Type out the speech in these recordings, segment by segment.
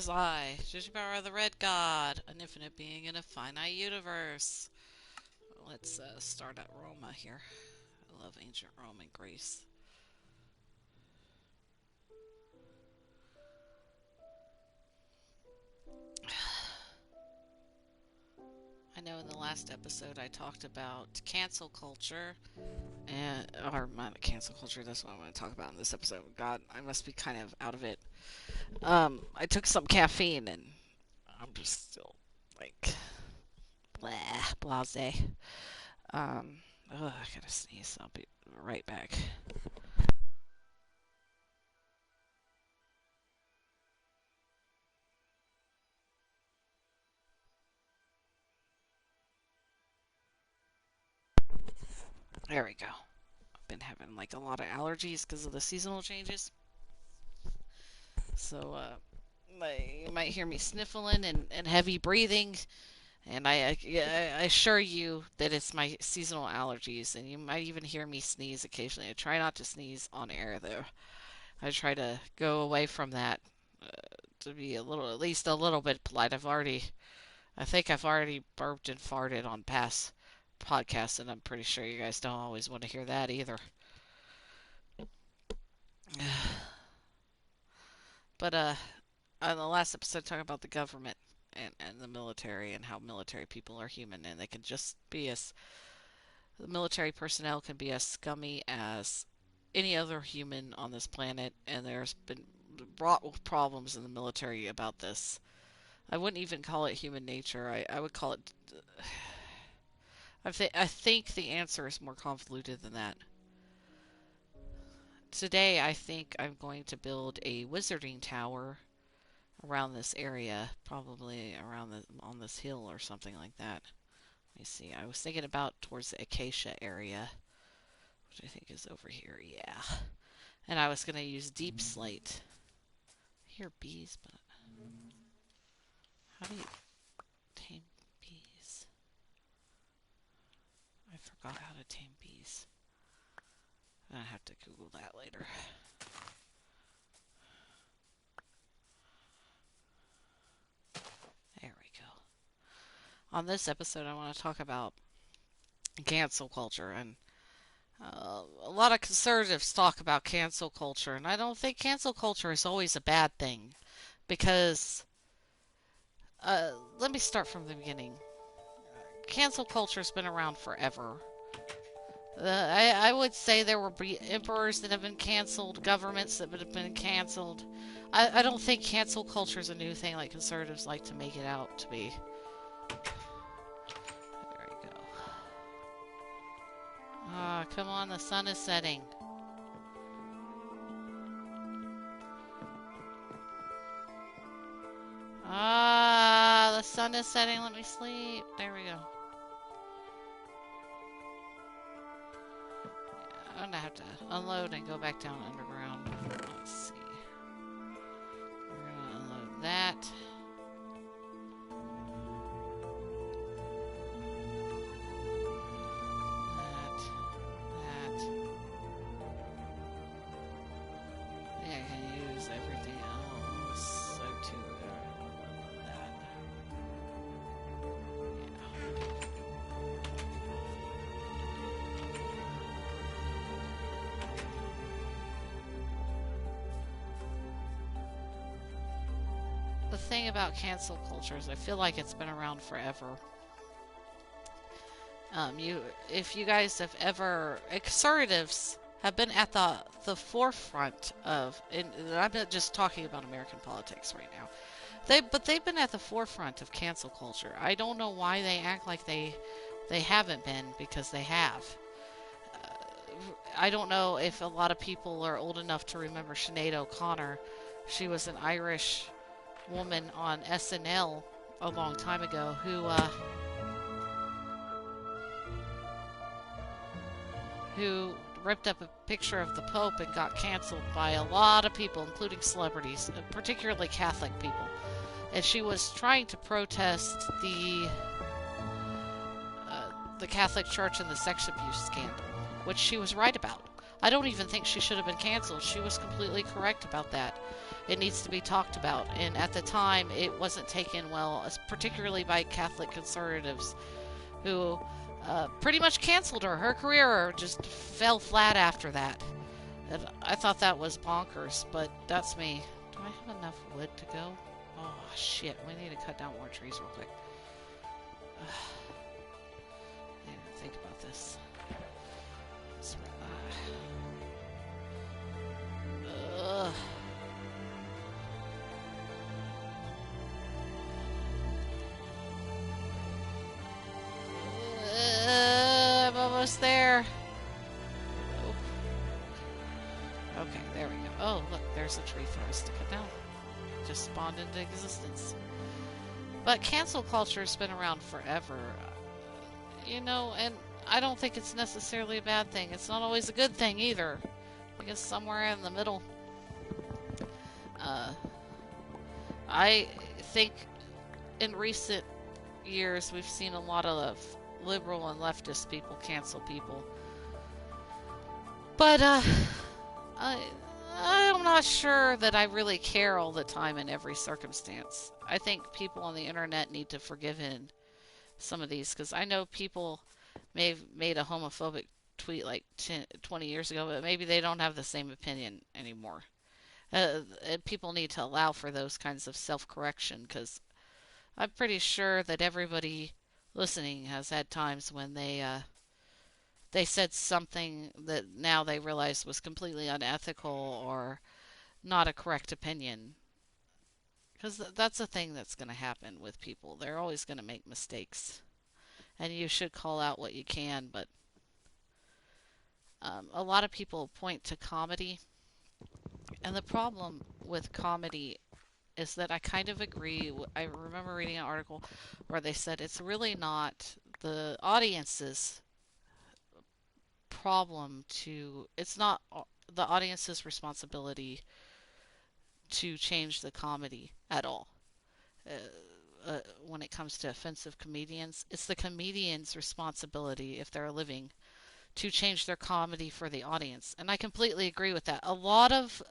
is I, Jujubara the Red God, an infinite being in a finite universe. Let's start at Roma here. I love ancient Rome and Greece. I know in the last episode I talked about cancel culture, or not cancel culture, that's what I'm going to talk about in this episode. God, I must be kind of out of it. I took some caffeine and I'm just still like, blah, blase. I gotta sneeze. I'll be right back. There we go. I've been having like a lot of allergies because of the seasonal changes. So, you might hear me sniffling and heavy breathing. And I assure you that it's my seasonal allergies. And you might even hear me sneeze occasionally. I try not to sneeze on air, though. I try to go away from that uh, to be a little, at least a little bit polite. I think I've already burped and farted on past podcasts, and I'm pretty sure you guys don't always want to hear that either. But on the last episode, talking about the government and the military and how military people are human and they can just be as the military personnel can be as scummy as any other human on this planet, and there's been brought with problems in the military about this. I wouldn't even call it human nature. I would call it. I think the answer is more convoluted than that. Today, I think I'm going to build a wizarding tower around this area, probably around on this hill or something like that. Let me see. I was thinking about towards the Acacia area, which I think is over here. Yeah, and I was gonna use deep slate. I hear bees, but how do you tame bees? I forgot how to tame bees. I have to Google that later. There we go. On this episode, I want to talk about cancel culture, and a lot of conservatives talk about cancel culture, and I don't think cancel culture is always a bad thing because let me start from the beginning. Cancel culture's been around forever. I would say there were emperors that have been canceled, governments that have been canceled. I don't think cancel culture is a new thing like conservatives like to make it out to be. There we go. Ah, come on, the sun is setting. Ah, the sun is setting. Let me sleep. There we go. I'm gonna have to unload and go back down underground. Let's see. We're gonna unload that. That. Yeah, I can use everything else. So too, that. Yeah. The thing about cancel culture is I feel like it's been around forever. If you guys have ever, conservatives have been at the forefront of, and I'm not just talking about American politics right now. But they've been at the forefront of cancel culture. I don't know why they act like they haven't been, because they have. I don't know if a lot of people are old enough to remember Sinead O'Connor. She was an Irish woman on SNL a long time ago who ripped up a picture of the Pope and got canceled by a lot of people, including celebrities, particularly Catholic people. And she was trying to protest the Catholic Church and the sex abuse scandal, which she was right about. I don't even think she should have been canceled. She was completely correct about that. It needs to be talked about. And at the time, it wasn't taken well, particularly by Catholic conservatives who pretty much canceled her. Her career just fell flat after that. And I thought that was bonkers, but that's me. Do I have enough wood to go? Oh, shit. We need to cut down more trees real quick. I need to think about this. Ugh. I'm almost there. Okay, there we go. Oh, look, there's a tree for us to cut down. Just spawned into existence. But cancel culture has been around forever. And I don't think it's necessarily a bad thing. It's not always a good thing either. I guess somewhere in the middle. Uh, I think in recent years we've seen a lot of liberal and leftist people cancel people. But I, I'm not sure that I really care all the time in every circumstance. I think people on the internet need to forgive in some of these because I know people may have made a homophobic tweet like 20 years ago, but maybe they don't have the same opinion anymore. And people need to allow for those kinds of self correction because I'm pretty sure that everybody listening has had times when they said something that now they realize was completely unethical or not a correct opinion. Because that's a thing that's going to happen with people. They're always going to make mistakes. And you should call out what you can. But a lot of people point to comedy. And the problem with comedy is that I kind of agree. I remember reading an article where they said it's really not the audience's problem to, it's not the audience's responsibility to change the comedy at all. When it comes to offensive comedians, it's the comedian's responsibility, if they're living, to change their comedy for the audience. And I completely agree with that. A lot of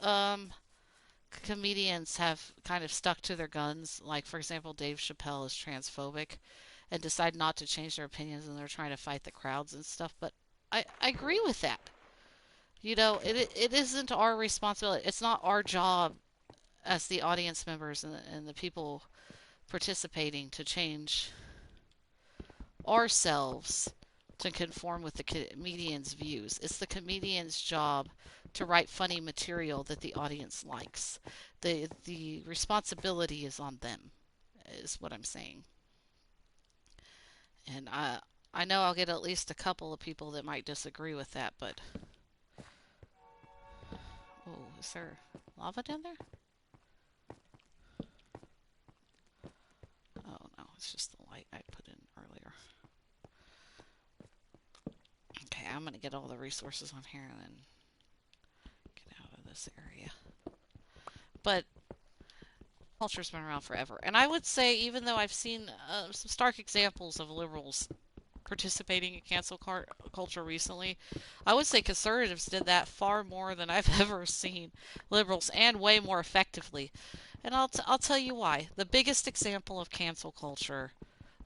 comedians have kind of stuck to their guns. Like, for example, Dave Chappelle is transphobic and decide not to change their opinions and they're trying to fight the crowds and stuff. But I agree with that. It isn't our responsibility. It's not our job as the audience members and the people participating to change ourselves to conform with the comedian's views. It's the comedian's job to write funny material that the audience likes. The responsibility is on them, is what I'm saying. And I know I'll get at least a couple of people that might disagree with that, but oh, is there lava down there? Oh no, it's just the light I put in earlier. Okay, I'm gonna get all the resources on here and then get out of this area. But culture's been around forever, and I would say even though I've seen some stark examples of liberals participating in cancel culture recently, I would say conservatives did that far more than I've ever seen liberals, and way more effectively. And I'll tell you why. The biggest example of cancel culture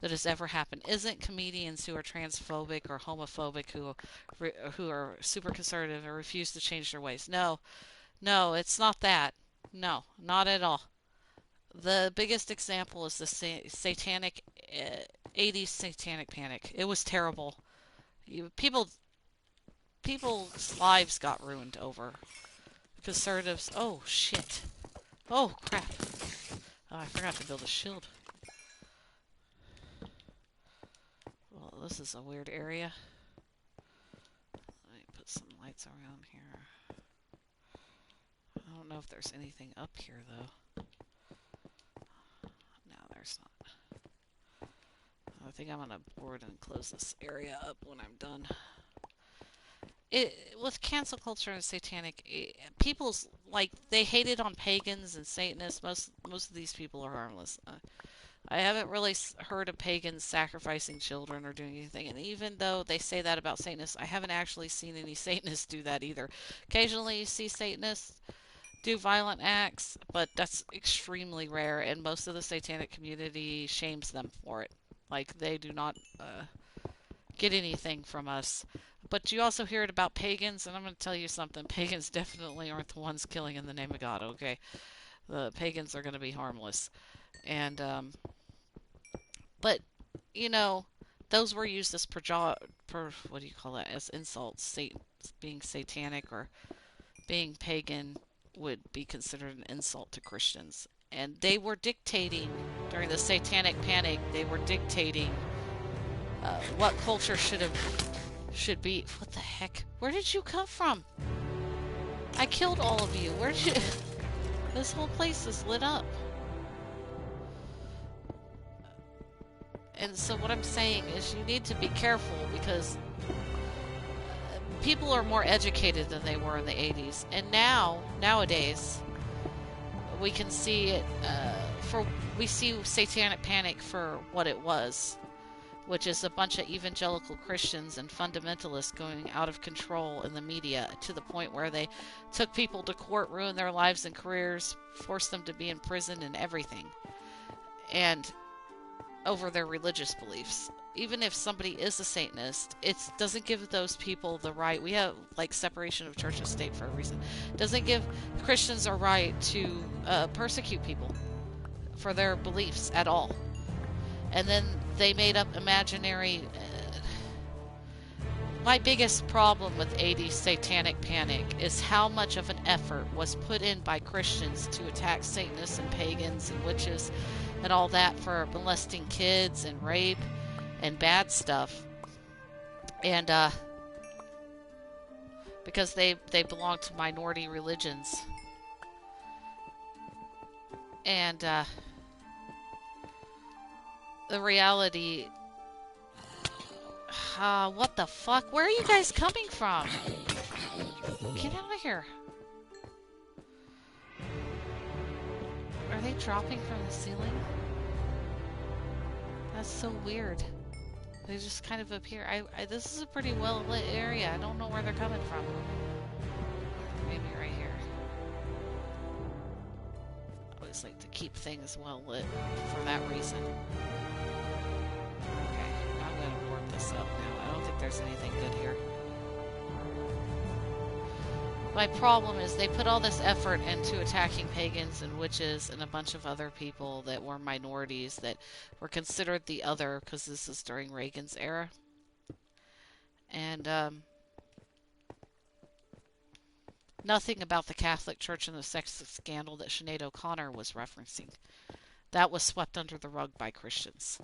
that has ever happened isn't comedians who are transphobic or homophobic who are super conservative and refuse to change their ways. No, no, it's not that. No, not at all. The biggest example is the satanic 80s satanic panic. It was terrible. People's lives got ruined over conservatives. Oh shit. Oh crap. Oh, I forgot to build a shield. Well, this is a weird area. Let me put some lights around here. I don't know if there's anything up here though. No, there's not. I think I'm gonna board and close this area up when I'm done. With cancel culture and satanic, people's like they hated on pagans and Satanists. Most of these people are harmless. I haven't really heard of pagans sacrificing children or doing anything, and even though they say that about Satanists, I haven't actually seen any Satanists do that either. Occasionally, you see Satanists do violent acts, but that's extremely rare, and most of the satanic community shames them for it. Like, they do not get anything from us. But you also hear it about pagans, and I'm going to tell you something. Pagans definitely aren't the ones killing in the name of God, okay? The pagans are going to be harmless. And, but, you know, those were used as what do you call that? As insults. Being satanic or being pagan would be considered an insult to Christians. And they were dictating, during the satanic panic, they were dictating what culture should be. What the heck? Where did you come from? I killed all of you. Where did you? This whole place is lit up. And so what I'm saying is you need to be careful because people are more educated than they were in the 80s. And nowadays, we can see it we see satanic panic for what it was, which is a bunch of evangelical Christians and fundamentalists going out of control in the media to the point where they took people to court, ruined their lives and careers, forced them to be in prison and everything, and over their religious beliefs. Even if somebody is a Satanist, it doesn't give those people the right. We have like separation of church and state for a reason. It doesn't give Christians a right to persecute people for their beliefs at all. And then they made up imaginary. My biggest problem with 80s satanic panic is how much of an effort was put in by Christians to attack Satanists and pagans and witches and all that for molesting kids and rape and bad stuff. And because they belong to minority religions. And the reality. What the fuck? Where are you guys coming from? Get out of here. Are they dropping from the ceiling? That's so weird. They just kind of appear. This is a pretty well lit area. I don't know where they're coming from. Maybe right here. I always like to keep things well lit for that reason. Okay, I'm gonna board this up now. I don't think there's anything good here. My problem is they put all this effort into attacking pagans and witches and a bunch of other people that were minorities that were considered the other because this is during Reagan's era. And nothing about the Catholic Church and the sex scandal that Sinead O'Connor was referencing. That was swept under the rug by Christians.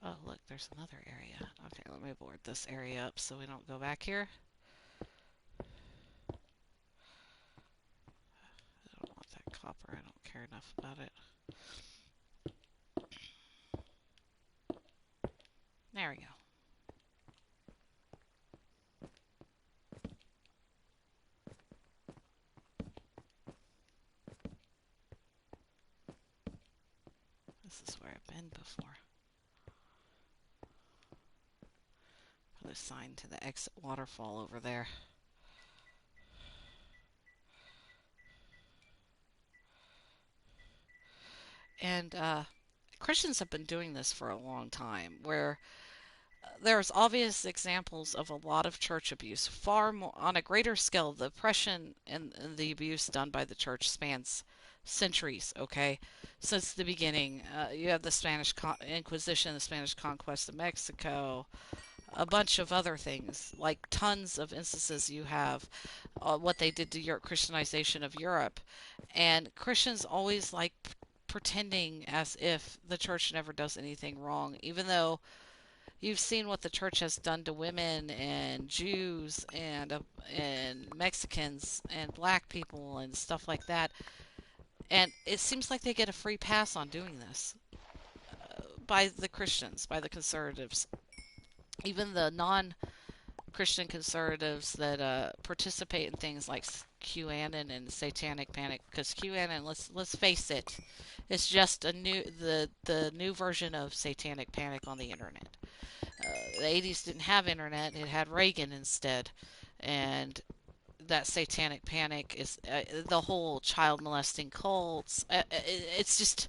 Oh, look, there's another area. Okay, let me board this area up so we don't go back here. I don't want that copper. I don't care enough about it. There we go. This is where I've been before. Put a sign to the exit waterfall over there. And Christians have been doing this for a long time, where there's obvious examples of a lot of church abuse, far more on a greater scale. The oppression and the abuse done by the church spans centuries, okay? Since the beginning, you have the Spanish Inquisition, the Spanish conquest of Mexico, a bunch of other things, like tons of instances you have what they did to your Christianization of Europe. And Christians always like pretending as if the church never does anything wrong, even though you've seen what the church has done to women and Jews and Mexicans and black people and stuff like that. And it seems like they get a free pass on doing this by the Christians, by the conservatives, even the non-Christian conservatives that participate in things like QAnon and Satanic Panic. Because QAnon, let's face it, it's just the new version of Satanic Panic on the internet. The 80s didn't have internet; it had Reagan instead. and that satanic panic is the whole child molesting cults. It's just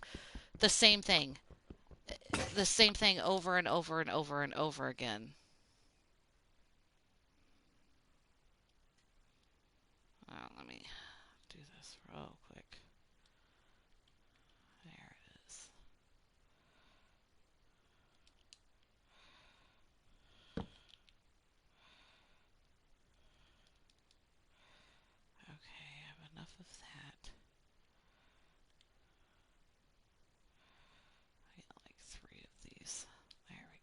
the same thing, the same thing over and over and over and over again. Let me do this real quick. There it is. Okay, I have enough of that. I got like 3 of these. There we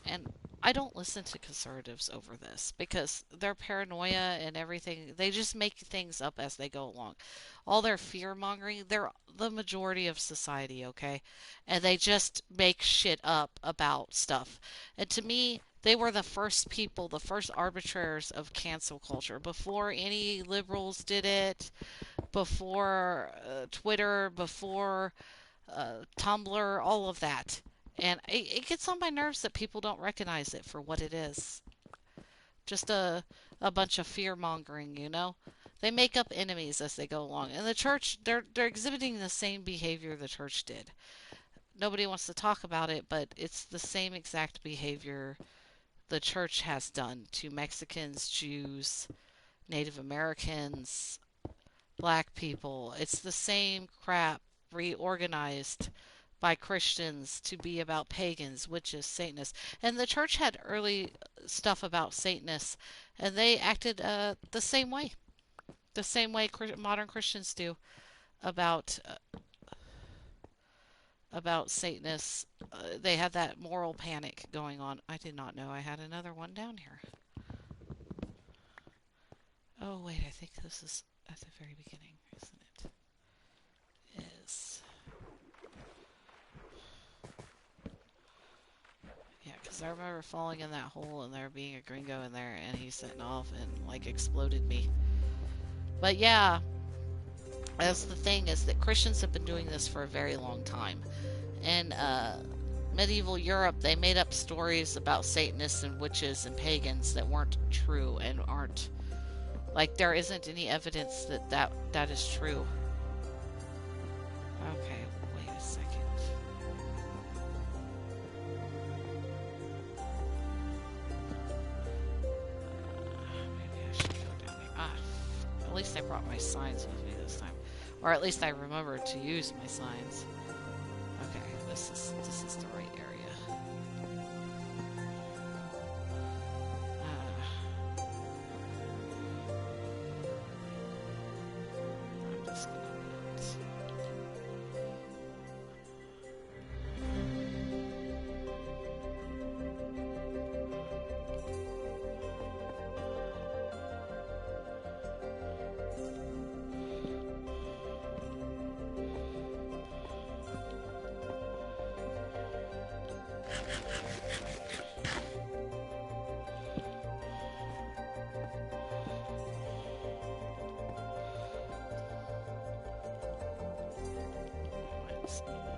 go. And I don't listen to conservatives over this because their paranoia and everything, they just make things up as they go along. All their fear mongering, they're the majority of society, okay? And they just make shit up about stuff. And to me, they were the first people, the first arbitrators of cancel culture. Before any liberals did it, before Twitter, before Tumblr, all of that. And it gets on my nerves that people don't recognize it for what it is. Just a bunch of fear mongering, you know? They make up enemies as they go along. And the church, they're exhibiting the same behavior the church did. Nobody wants to talk about it, but it's the same exact behavior the church has done to Mexicans, Jews, Native Americans, black people. It's the same crap reorganized by Christians to be about pagans, witches, Satanists. And the church had early stuff about Satanists, and they acted the same way modern Christians do about Satanists. They had that moral panic going on. I did not know I had another one down here. Oh wait, I think this is at the very beginning, isn't it? Is Yeah, because I remember falling in that hole and there being a gringo in there and he setting off and like exploded me. But yeah, that's the thing is that Christians have been doing this for a very long time. In medieval Europe, they made up stories about Satanists and witches and pagans that weren't true and aren't like there isn't any evidence that is true. Okay, wait a second. Maybe I should go down there. At least I brought my signs with me this time. Or at least I remembered to use my signs. Okay, this is the right area. I'm just gonna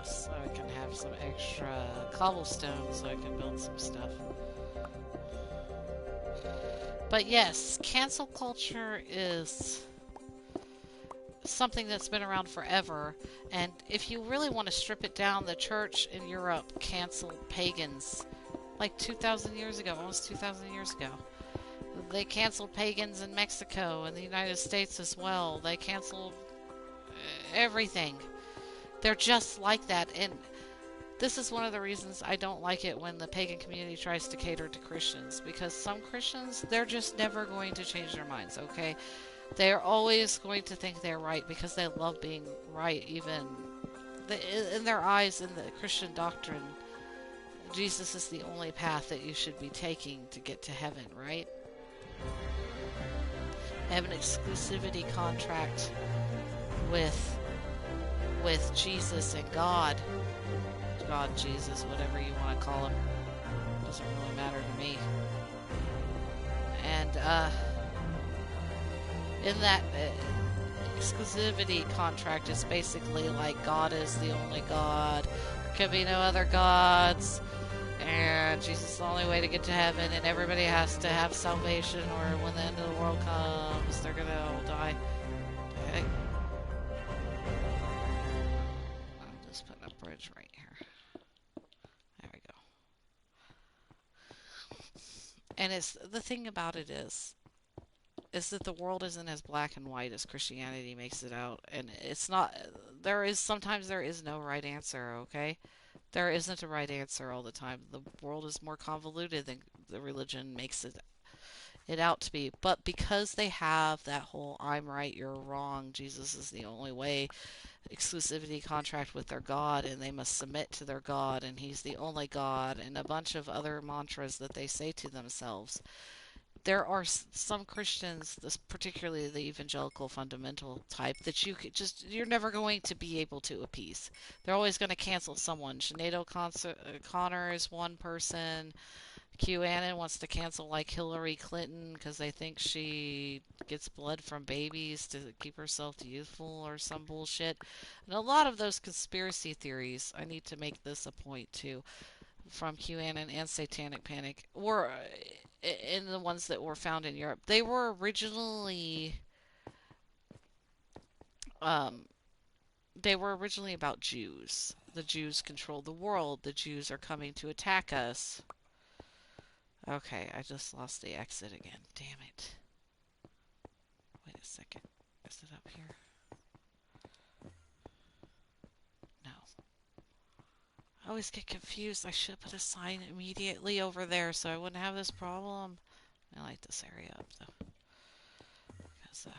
so I can have some extra cobblestone so I can build some stuff. But yes, cancel culture is something that's been around forever. And if you really want to strip it down, the church in Europe canceled pagans like 2,000 years ago, almost 2,000 years ago. They canceled pagans in Mexico and the United States as well. They canceled everything. They're just like that. And this is one of the reasons I don't like it when the pagan community tries to cater to Christians. Because some Christians, they're just never going to change their minds, okay? They are always going to think they're right because they love being right, even in their eyes, in the Christian doctrine. Jesus is the only path that you should be taking to get to heaven, right? They have an exclusivity contract with Jesus and God. God, Jesus, whatever you want to call him. Doesn't really matter to me. And in that exclusivity contract, it's basically like God is the only God. There can be no other gods. and Jesus is the only way to get to heaven, and everybody has to have salvation, or when the end of the world comes, they're gonna all die. Okay. I'm just putting a bridge right here. There we go. And it's the thing about it is that the world isn't as black and white as Christianity makes it out, and it's not. Sometimes there is no right answer. Okay, there isn't a right answer all the time. The world is more convoluted than the religion makes it out to be. But because they have that whole "I'm right, you're wrong," Jesus is the only way, exclusivity contract with their God, and they must submit to their God, and He's the only God, and a bunch of other mantras that they say to themselves. There are some Christians, this particularly the evangelical fundamental type, that you're never going to be able to appease. They're always going to cancel someone. Connor is one person. QAnon wants to cancel like Hillary Clinton because they think she gets blood from babies to keep herself youthful or some bullshit. And a lot of those conspiracy theories, I need to make this a point too, from QAnon and Satanic Panic were in the ones that were found in Europe. They were originally um, about Jews. The Jews control the world. The Jews are coming to attack us. Okay, I just lost the exit again. Damn it. Wait a second. Is it up here? No. I always get confused. I should put a sign immediately over there so I wouldn't have this problem. I light this area up though. Because I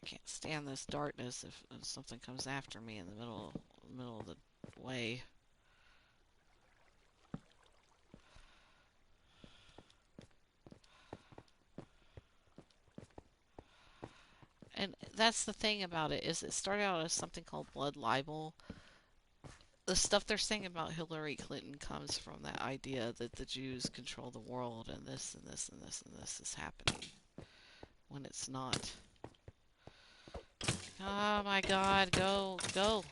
can't stand this darkness if something comes after me in the middle of the way. And that's the thing about it is it started out as something called blood libel. The stuff they're saying about Hillary Clinton comes from that idea that the Jews control the world and this and this and this and this is happening when it's not. Oh my God, go, go.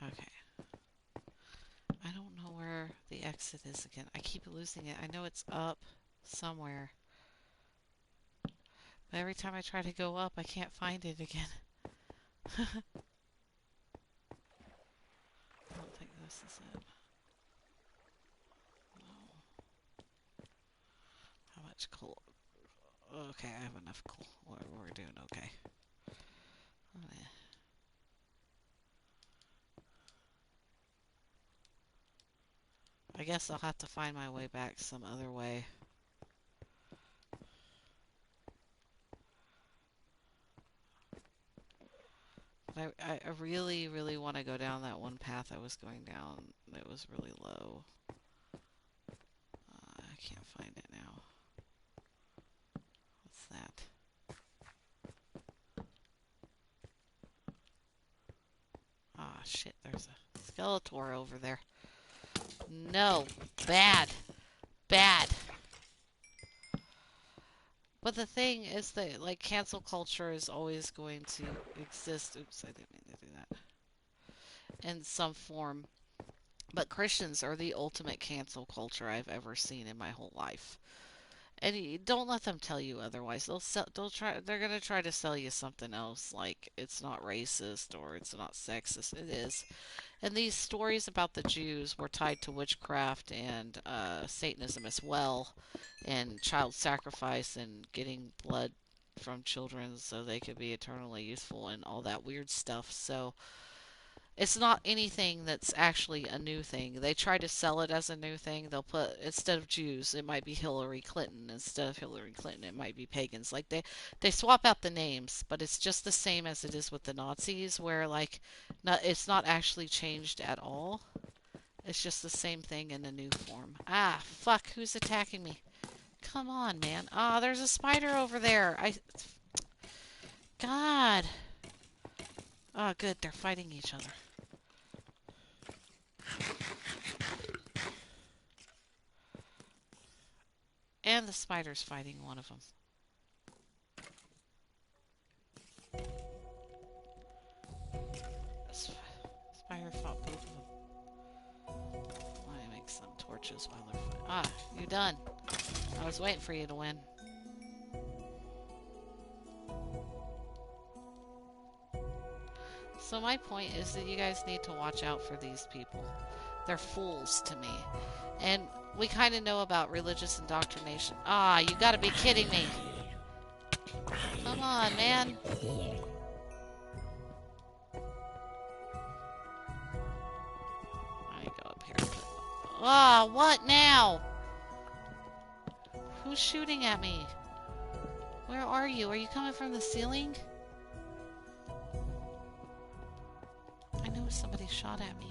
Okay. I don't know where the exit is again. I keep losing it. I know it's up somewhere. But every time I try to go up, I can't find it again. I don't think this is it. No. How much coal? Okay, I have enough coal. We're doing okay. Oh, yeah. I guess I'll have to find my way back some other way. But I really, really want to go down that one path I was going down. It was really low. I can't find it now. What's that? Ah, shit, there's a Skeletor over there. No, bad, bad. But the thing is that, like, cancel culture is always going to exist. Oops, I didn't mean to do that. In some form. But Christians are the ultimate cancel culture I've ever seen in my whole life. And you don't let them tell you otherwise. They're gonna try to sell you something else, like it's not racist or it's not sexist. It is. And these stories about the Jews were tied to witchcraft and Satanism as well, and child sacrifice and getting blood from children so they could be eternally youthful and all that weird stuff. So it's not anything that's actually a new thing. They try to sell it as a new thing. They'll put, instead of Jews, it might be Hillary Clinton. Instead of Hillary Clinton, it might be pagans. Like they swap out the names, but it's just the same as it is with the Nazis, where like it's not actually changed at all. It's just the same thing in a new form. Ah, fuck! Who's attacking me? Come on, man. Ah, there's a spider over there. God. Oh, good. They're fighting each other. And the spider's fighting one of them. Spider fought both of them. Let me make some torches while they're fighting. Ah, you done. I was waiting for you to win. So my point is that you guys need to watch out for these people. They're fools to me. And we kind of know about religious indoctrination. Ah, you gotta be kidding me. Come on, man. I go up here. Ah, what now? Who's shooting at me? Where are you? Are you coming from the ceiling? I know somebody shot at me.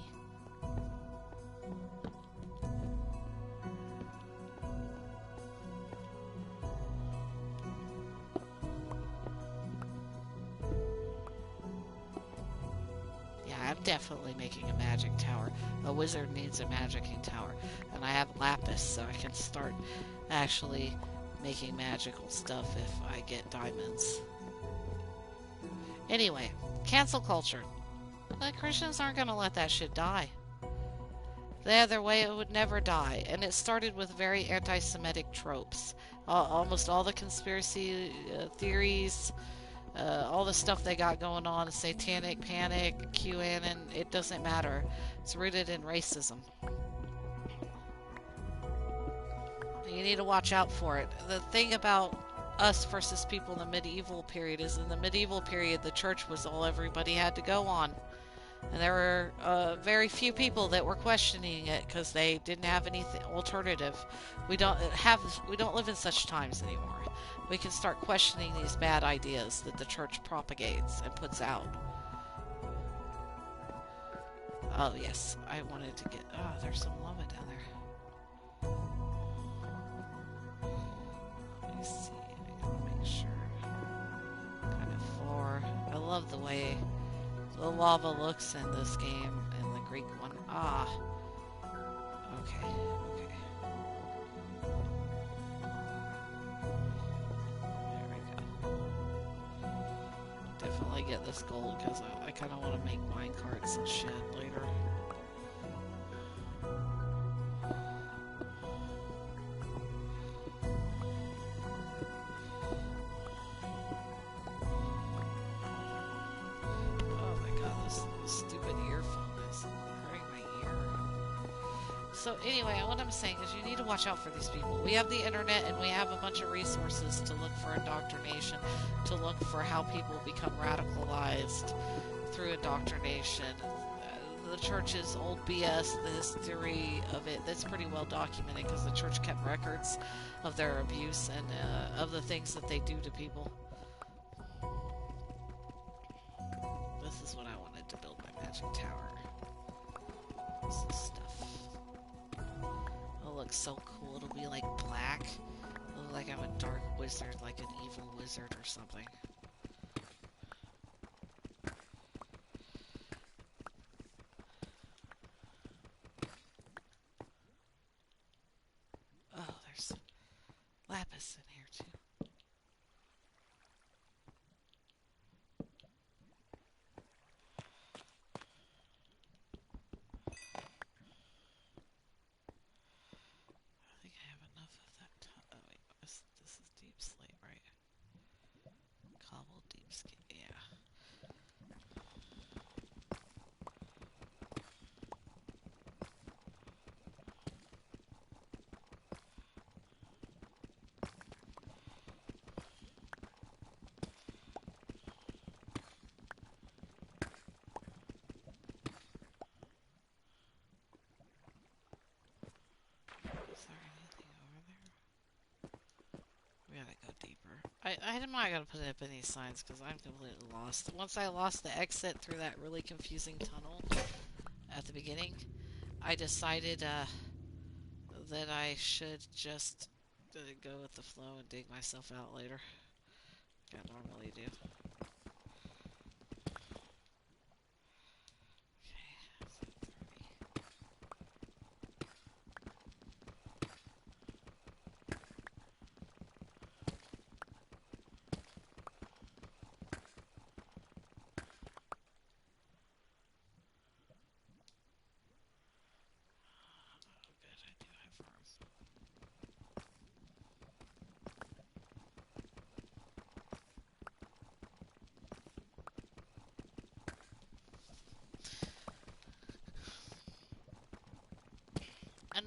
Yeah, I'm definitely making a magic tower. A wizard needs a magicking tower. And I have lapis, so I can start actually making magical stuff if I get diamonds. Anyway, cancel culture. The Christians aren't going to let that shit die. The other way, it would never die. And it started with very anti-Semitic tropes. Almost all the conspiracy theories, all the stuff they got going on, satanic panic, QAnon, it doesn't matter. It's rooted in racism. You need to watch out for it. The thing about us versus people in the medieval period is in the medieval period, the church was all everybody had to go on. And there were very few people that were questioning it because they didn't have anything alternative. We don't live in such times anymore. We can start questioning these bad ideas that the church propagates and puts out. Oh yes, I wanted to get. Oh, there's some lava down there. Let me see. I gotta make sure. Kind of far. I love the way the lava looks in this game, and the Greek one. Ah. Okay. Okay. There we go. Definitely get this gold because I kind of want to make mine carts and shit later. So anyway, what I'm saying is you need to watch out for these people. We have the internet and we have a bunch of resources to look for indoctrination, to look for how people become radicalized through indoctrination. The church's old BS, the history of it, that's pretty well documented because the church kept records of their abuse and of the things that they do to people. This is what I wanted to build my magic tower. This is stuff. It'll look so cool. It'll be like black. It'll look like I'm a dark wizard, like an evil wizard or something. Oh, there's lapis in here too. I think I have enough of that. Oh wait, this is deep slate, right? Cobble deep slate, yeah. Is there anything over there? We gotta go deeper. I'm not gonna put up any signs because I'm completely lost. Once I lost the exit through that really confusing tunnel at the beginning, I decided that I should just go with the flow and dig myself out later. Like I normally do.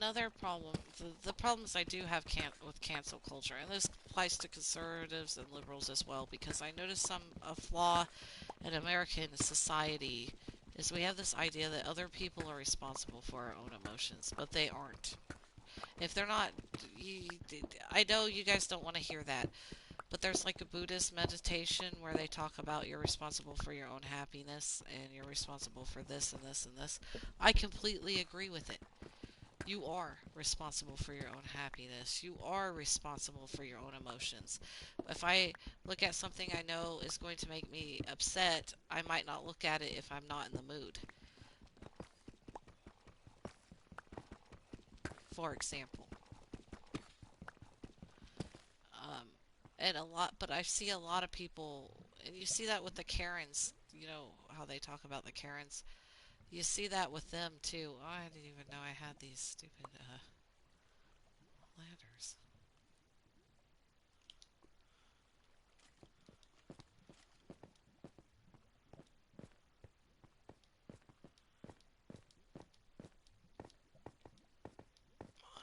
another problem. The problems I do have with cancel culture, and this applies to conservatives and liberals as well, because I notice a flaw in American society is we have this idea that other people are responsible for our own emotions, but they aren't. If they're not, you, I know you guys don't want to hear that, but there's like a Buddhist meditation where they talk about you're responsible for your own happiness and you're responsible for this and this and this. I completely agree with it. You are responsible for your own happiness. You are responsible for your own emotions. If I look at something I know is going to make me upset, I might not look at it if I'm not in the mood. For example. Um, and a lot, but I see a lot of people, and you see that with the Karens, you know, how they talk about the Karens. You see that with them too. Oh, I didn't even know I had these stupid ladders.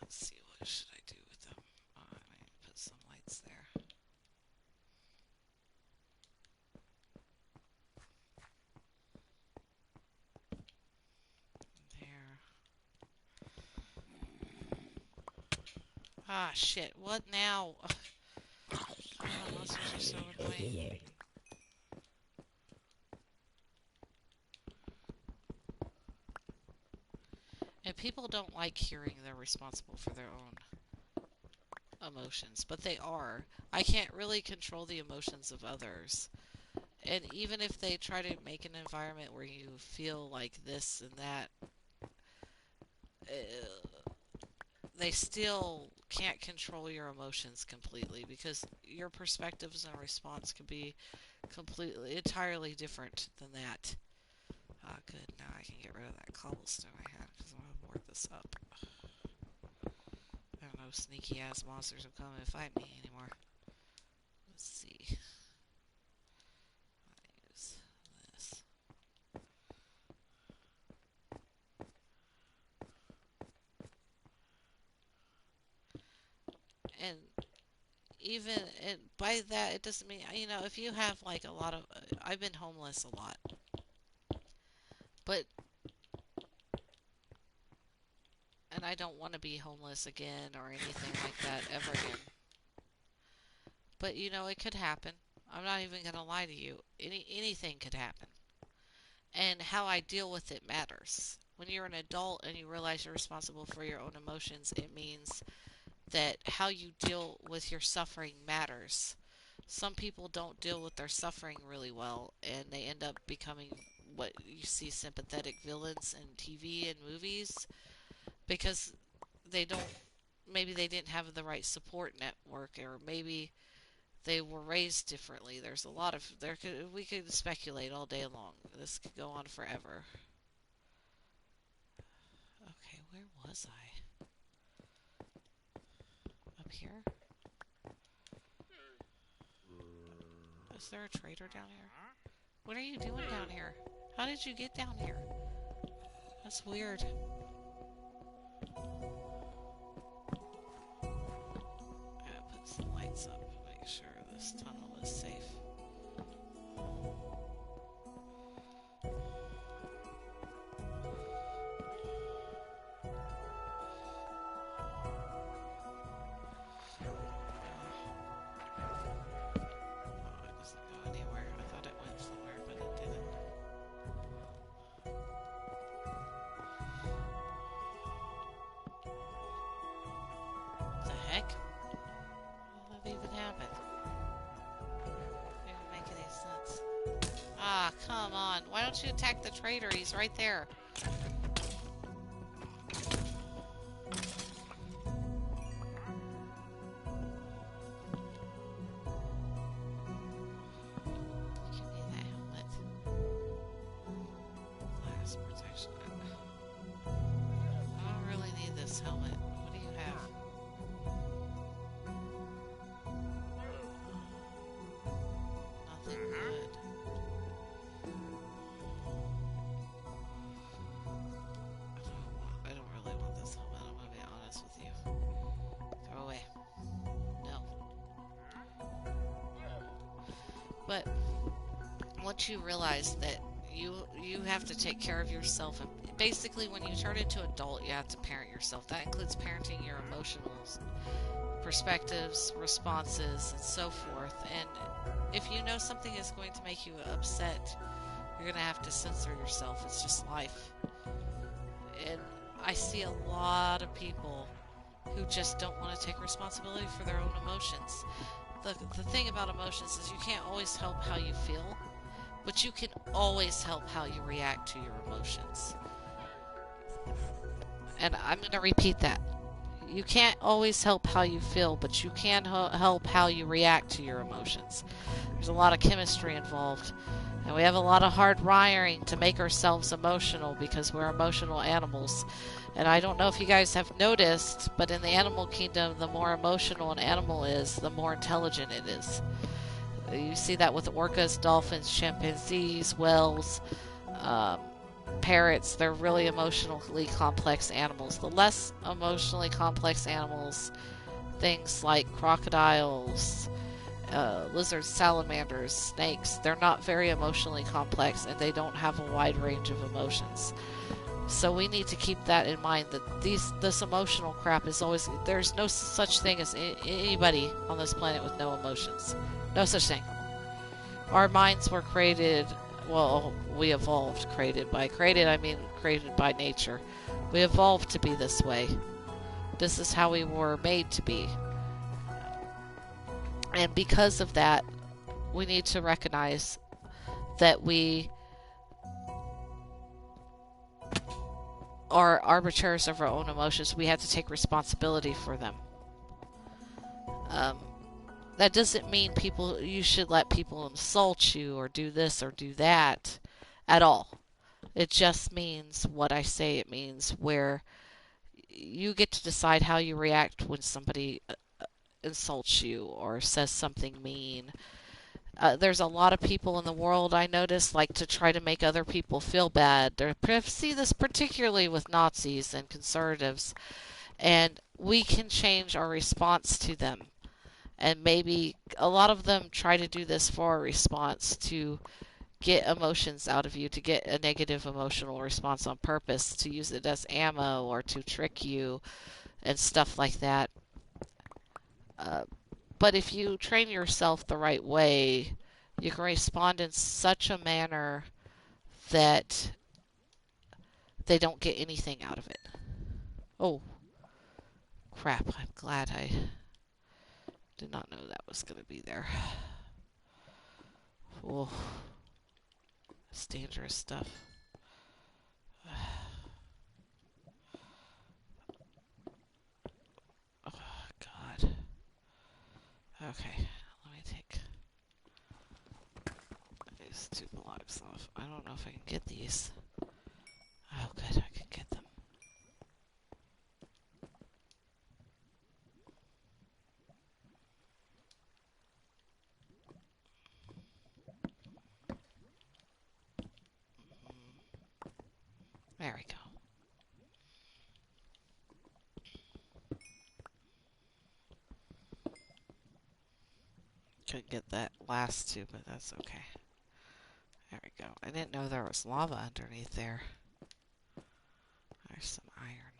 Let's see, what should I do with them? Oh, I need to put some lights there. There. Ah, shit. What now? Oh, monsters are so annoying. And people don't like hearing they're responsible for their own emotions, but they are. I can't really control the emotions of others. And even if they try to make an environment where you feel like this and that, they still can't control your emotions completely because your perspectives and response can be completely, entirely different than that. Ah, good. Now I can get rid of that cobblestone I had because I'm going to work this up. I don't know, sneaky ass monsters will come and fight me anymore. Let's see. I'll use this. And even by that, it doesn't mean, you know, if you have like a lot of, I've been homeless a lot, but, and I don't want to be homeless again or anything like that ever again. But, you know, it could happen. I'm not even going to lie to you. Anything could happen. And how I deal with it matters. When you're an adult and you realize you're responsible for your own emotions, it means that how you deal with your suffering matters. Some people don't deal with their suffering really well, and they end up becoming what you see sympathetic villains in TV and movies because they don't, maybe they didn't have the right support network, or maybe they were raised differently. There's a lot of, we could speculate all day long. This could go on forever. Okay, where was I? Up here? Is there a trader down here? What are you doing down here? How did you get down here? That's weird. I gotta put some lights up to make sure this tunnel is safe. Oh, it doesn't go anywhere. I thought it went somewhere, but it didn't. What the heck? How did that even happen? Didn't make any sense. Ah, come on. Why don't you attack the trader? He's right there. Give me that helmet. Glass protection. I don't really need this helmet. What do you have? Nothing good. once you realize that you have to take care of yourself, and basically when you turn into adult, you have to parent yourself. That includes parenting your emotional perspectives, responses, and so forth. And if you know something is going to make you upset, you're going to have to censor yourself. It's just life. And I see a lot of people who just don't want to take responsibility for their own emotions. The thing about emotions is you can't always help how you feel, but you can always help how you react to your emotions. And I'm going to repeat that. You can't always help how you feel, but you can help how you react to your emotions. There's a lot of chemistry involved, and we have a lot of hard wiring to make ourselves emotional because we're emotional animals. And I don't know if you guys have noticed, but in the animal kingdom, the more emotional an animal is, the more intelligent it is. You see that with orcas, dolphins, chimpanzees, whales, um, parrots. They're really emotionally complex animals. The less emotionally complex animals, things like crocodiles, lizards, salamanders, snakes, they're not very emotionally complex and they don't have a wide range of emotions. So we need to keep that in mind, that this emotional crap is always, there's no such thing as anybody on this planet with no emotions. No such thing. Our minds were created, well, we evolved, created I mean created by nature. We evolved to be this way. This is how we were made to be. And because of that, we need to recognize that we are arbiters of our own emotions. We have to take responsibility for them. Um, that doesn't mean you should let people insult you or do this or do that at all. It just means what I say it means, where you get to decide how you react when somebody insults you or says something mean. There's a lot of people in the world I notice like to try to make other people feel bad. I see this particularly with Nazis and conservatives, and we can change our response to them. And maybe a lot of them try to do this for a response to get emotions out of you, to get a negative emotional response on purpose, to use it as ammo or to trick you and stuff like that. Uh, but if you train yourself the right way, you can respond in such a manner that they don't get anything out of it. Oh, crap. I'm glad I did not know that was going to be there. Oh, it's dangerous stuff. Oh, God. Okay, let me take these two blocks off. I don't know if I can get these. Oh, good, I can get them. There we go. Couldn't get that last two, but that's okay. There we go. I didn't know there was lava underneath there. There's some iron.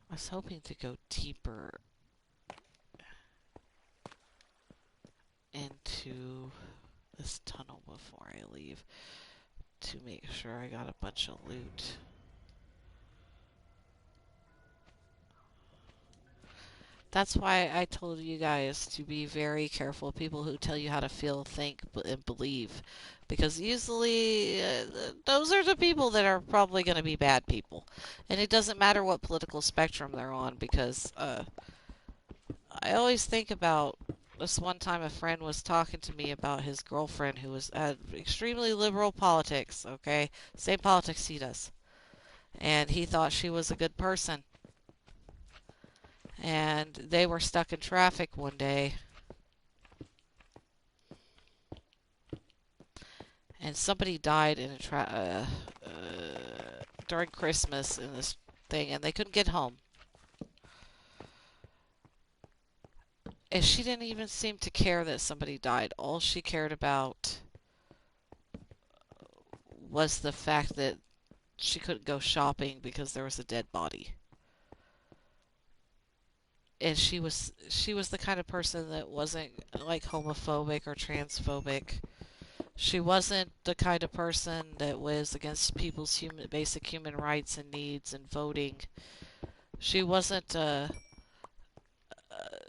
I was hoping to go deeper into this tunnel before I leave to make sure I got a bunch of loot. That's why I told you guys to be very careful of people who tell you how to feel, think, and believe. Because usually, those are the people that are probably going to be bad people. And it doesn't matter what political spectrum they're on, because I always think about this one time a friend was talking to me about his girlfriend who had extremely liberal politics, okay? Same politics he does. And he thought she was a good person. And they were stuck in traffic one day. And somebody died in during Christmas in this thing, and they couldn't get home. And she didn't even seem to care that somebody died. All she cared about was the fact that she couldn't go shopping because there was a dead body. And she was the kind of person that wasn't like homophobic or transphobic. She wasn't the kind of person that was against people's basic human rights and needs and voting. She wasn't.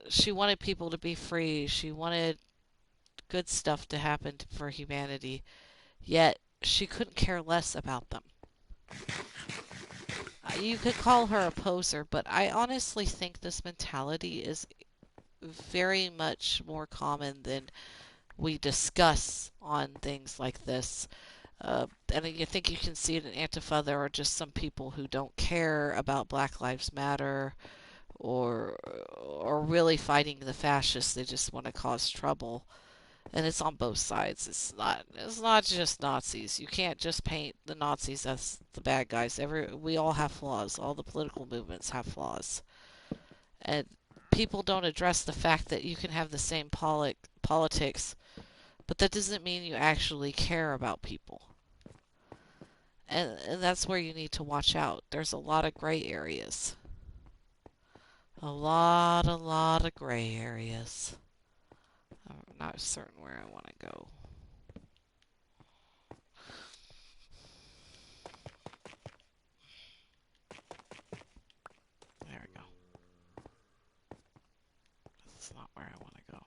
She wanted people to be free. She wanted good stuff to happen for humanity. Yet she couldn't care less about them. You could call her a poser, but I honestly think this mentality is very much more common than we discuss on things like this. And you think you can see it in Antifa. There are just some people who don't care about Black Lives Matter or really fighting the fascists. They just want to cause trouble, and it's on both sides. It's not just Nazis. You can't just paint the Nazis as the bad guys. We all have flaws. All the political movements have flaws, and people don't address the fact that you can have the same politics, but that doesn't mean you actually care about people. And that's where you need to watch out. There's a lot of gray areas. A lot of gray areas. I'm not certain where I want to go. There we go. This is not where I want to go.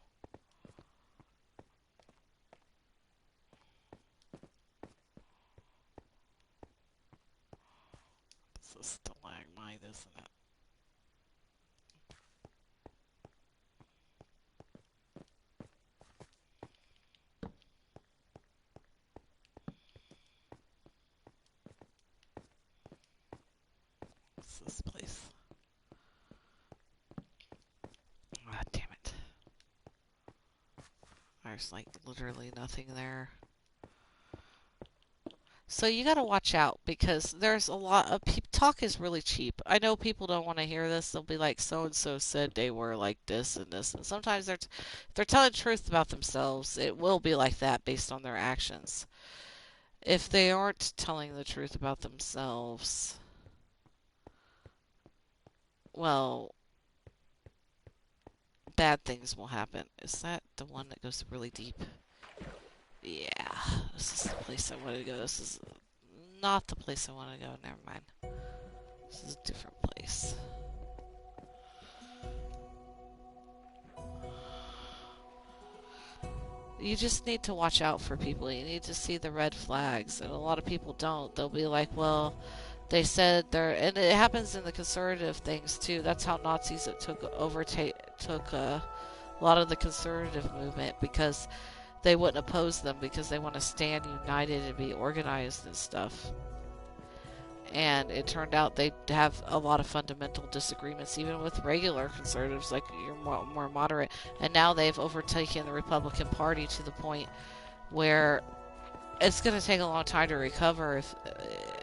This is stalagmite, isn't it? What's this place? Ah, damn it. There's like literally nothing there. So you got to watch out because there's a lot of talk is really cheap. I know people don't want to hear this. They'll be like, so and so said they were like this and this. And sometimes if they're telling the truth about themselves, it will be like that based on their actions. If they aren't telling the truth about themselves, well, bad things will happen. Is that the one that goes really deep? Yeah, this is the place I want to go. This is not the place I want to go. Never mind. This is a different place. You just need to watch out for people. You need to see the red flags, and a lot of people don't. They'll be like, well, they said they're, and it happens in the conservative things too. That's how Nazis took a lot of the conservative movement because they wouldn't oppose them because they want to stand united and be organized and stuff. And it turned out they have a lot of fundamental disagreements, even with regular conservatives, like you're more moderate. And now they've overtaken the Republican Party to the point where it's going to take a long time to recover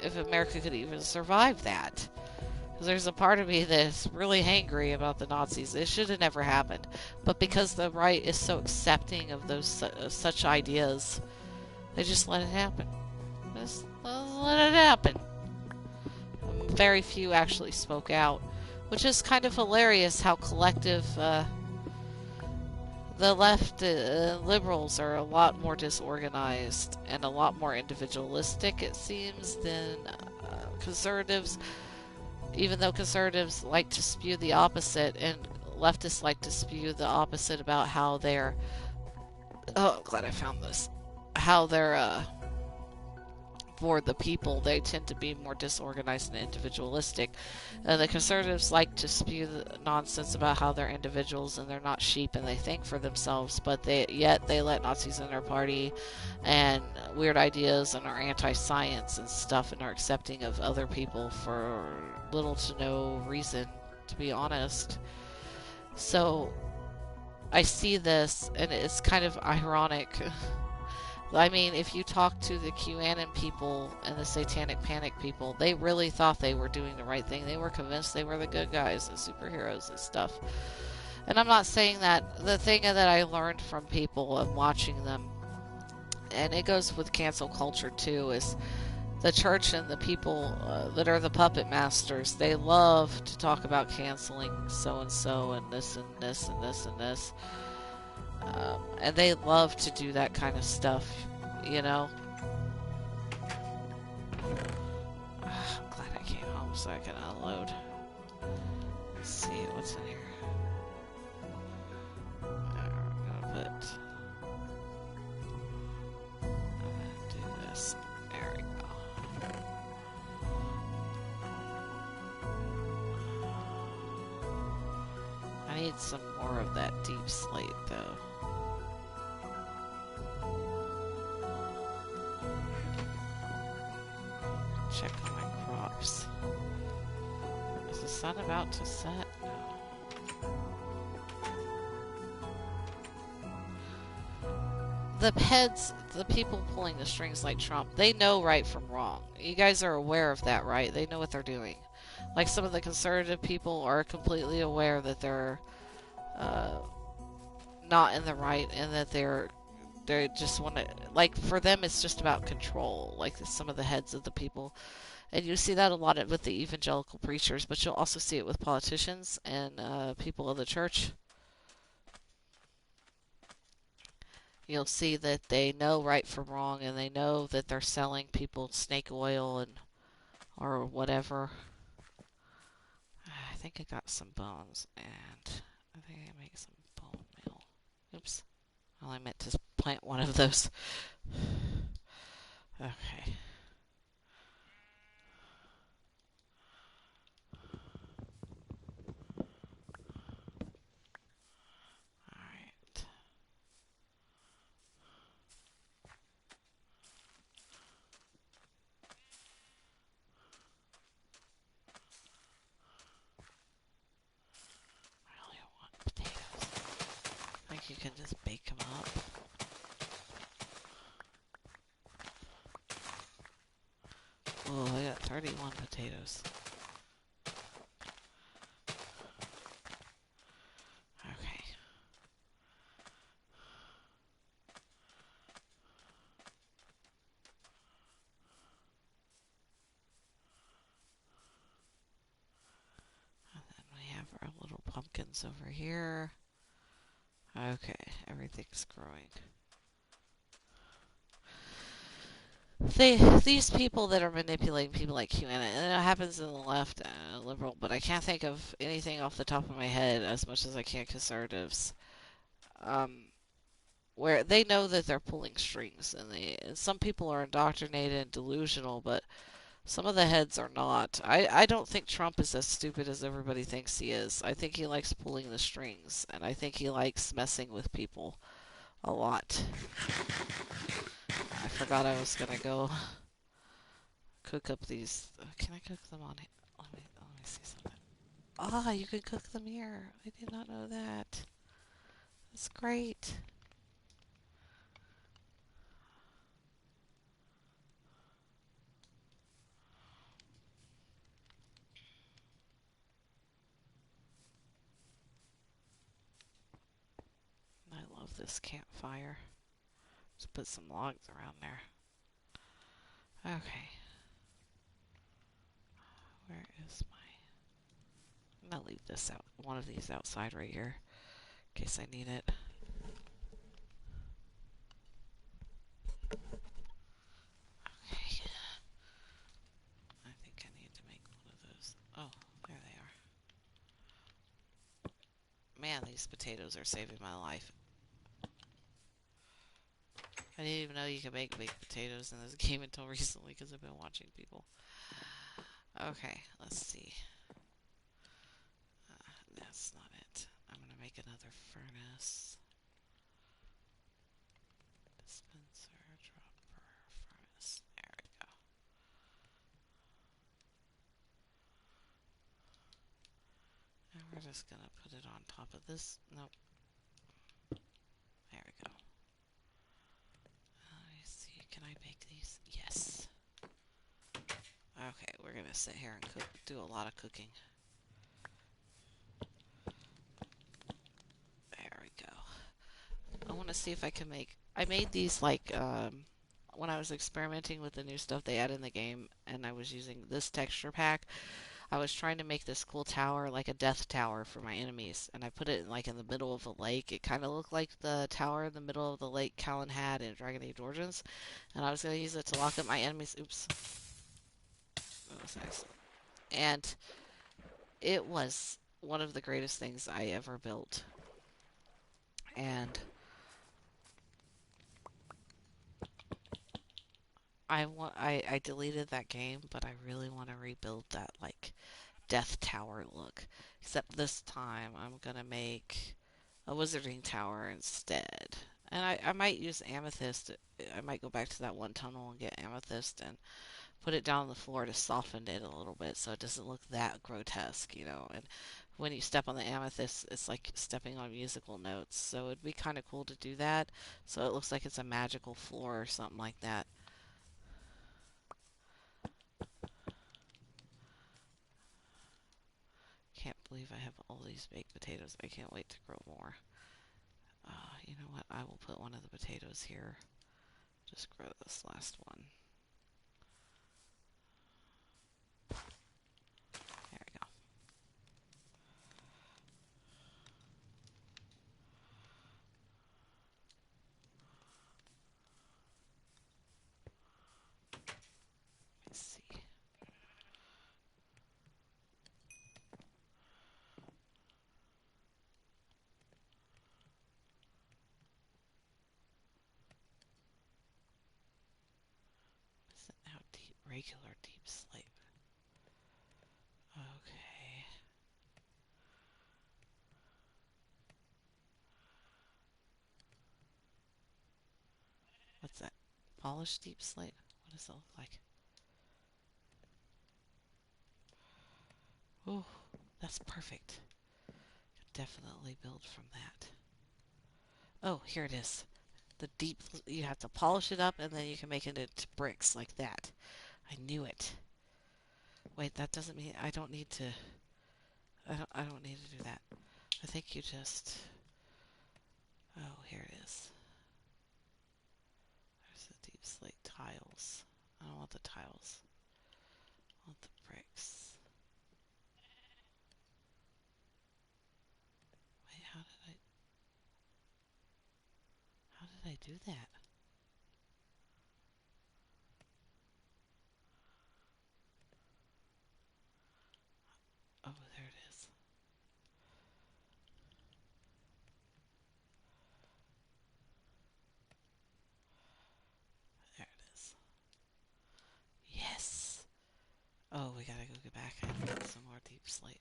if America could even survive that. Because there's a part of me that's really angry about the Nazis. It should have never happened. But because the right is so accepting of those such ideas, they just let it happen. Just let it happen. Very few actually spoke out, which is kind of hilarious how collective the left liberals are a lot more disorganized and a lot more individualistic, it seems, than conservatives, even though conservatives like to spew the opposite and leftists like to spew the opposite about how they're glad I found this, how they're for the people. They tend to be more disorganized and individualistic. The conservatives like to spew the nonsense about how they're individuals and they're not sheep and they think for themselves, but yet they let Nazis in their party and weird ideas and are anti-science and stuff and are accepting of other people for little to no reason, to be honest. So I see this and it's kind of ironic. I mean, if you talk to the QAnon people and the Satanic Panic people, they really thought they were doing the right thing. They were convinced they were the good guys and superheroes and stuff. And I'm not saying that. The thing that I learned from people and watching them, and it goes with cancel culture too, is the church and the people that are the puppet masters. They love to talk about canceling so and so and this and this and this and this. And they love to do that kind of stuff, you know. I'm glad I came home so I can unload. Let's see what's in here. I'm gonna do this. There we go. I need some more of that deep slate though. Check on my crops. Is the sun about to set? No. The heads, the people pulling the strings like Trump, they know right from wrong. You guys are aware of that, right? They know what they're doing. Like some of the conservative people are completely aware that they're uh, not in the right and that they just want to, like, for them it's just about control, like some of the heads of the people. And you see that a lot with the evangelical preachers, but you'll also see it with politicians and people of the church. You'll see that they know right from wrong, and they know that they're selling people snake oil and or whatever. I think I got some bones, and I think I make some bone meal. Oops. Well, I meant to plant one of those. Okay. Alright. I really want potatoes. I think you can just bake them up. Oh, I got 31 potatoes. Okay. And then we have our little pumpkins over here. Okay, everything's growing. These people that are manipulating people like QAnon, and it happens in the left, liberal, but I can't think of anything off the top of my head as much as I can conservatives, um, where they know that they're pulling strings, and some people are indoctrinated and delusional, but some of the heads are not. I don't think Trump is as stupid as everybody thinks he is. I think he likes pulling the strings, and I think he likes messing with people a lot. I forgot I was gonna go cook up these. Can I cook them on it? Let me see something. Ah, you can cook them here. I did not know that. That's great. I love this campfire. Just put some logs around there. Okay. Where is my... I'm gonna leave this out. One of these outside right here. In case I need it. Okay. I think I need to make one of those. Oh, there they are. Man, these potatoes are saving my life. I didn't even know you could make baked potatoes in this game until recently because I've been watching people. Okay, let's see. That's not it. I'm gonna make another furnace. Dispenser, dropper, furnace. There we go. And we're just gonna put it on top of this. Nope. There we go. Let me see. Can I bake these? Yes. Okay, we're gonna sit here and cook. Do a lot of cooking. want to see if I can make. I made these like when I was experimenting with the new stuff they add in the game, and I was using this texture pack. I was trying to make this cool tower, like a death tower for my enemies, and I put it like in the middle of a lake. It kind of looked like the tower in the middle of the lake Callan had in Dragon Age Origins, and I was going to use it to lock up my enemies. Oops, that was nice. And it was one of the greatest things I ever built. And I deleted that game, but I really want to rebuild that like Death Tower look. Except this time I'm gonna make a Wizarding Tower instead. And I might use amethyst. I might go back to that one tunnel and get amethyst and put it down on the floor to soften it a little bit so it doesn't look that grotesque, you know. And when you step on the amethyst, it's like stepping on musical notes. So it'd be kind of cool to do that. So it looks like it's a magical floor or something like that. Can't believe I have all these baked potatoes. I can't wait to grow more. You know what? I will put one of the potatoes here. Just grow this last one. There we go. Let's see. Is it now deep, regular deep slate? Okay. What's that? Polished deep slate? What does it look like? Oh, that's perfect. Could definitely build from that. Oh, here it is. The deep, you have to polish it up and then you can make it into bricks like that. I knew it. Wait, that doesn't mean I don't need to. I don't need to do that. I think you just. Oh, here it is. There's the deep slate tiles. I don't want the tiles. I want the bricks. Wait, how did I do that? Oh, there it is. There it is. Yes. Oh, we gotta go get back and get some more deep slate.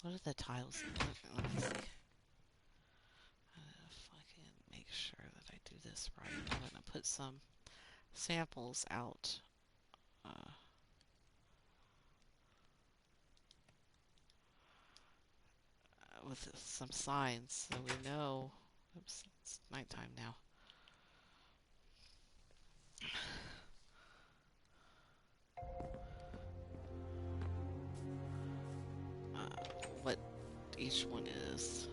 What are the tiles? Let me see. I'm gonna fucking make sure that I do this right. I'm gonna put some samples out. Uh, with some signs so we know. Oops, it's nighttime now. What each one is.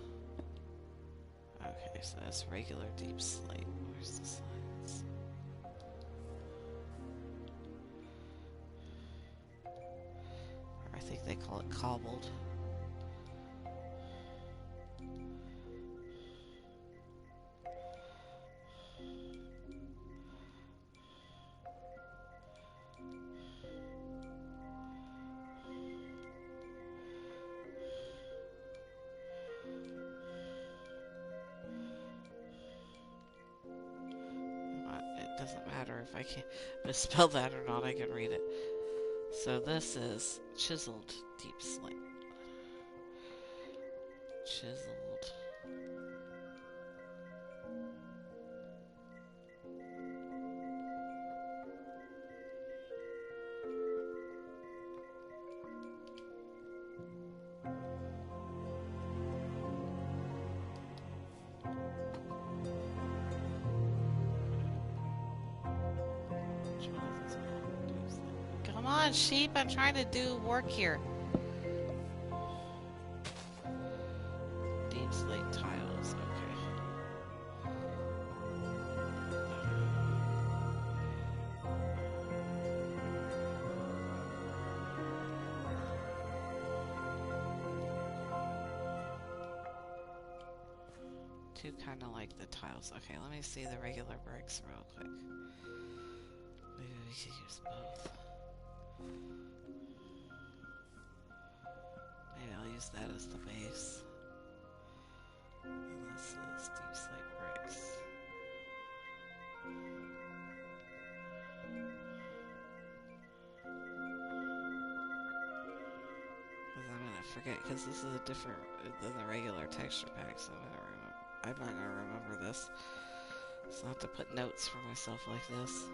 Okay, so that's regular deep slate. Where's the signs? Or I think they call it cobbled. It doesn't matter if I can misspell that or not, I can read it. So this is chiseled deep slate. Chiseled. Come on, sheep, I'm trying to do work here. Deep slate tiles, okay. two kind of like the tiles. Okay, let me see the regular bricks real quick. Maybe we could use both. Maybe I'll use that as the base. And this is deep slate bricks. Because I'm gonna forget, because this is a different than the regular texture pack, so I'm not gonna remember this. So I have to put notes for myself like this.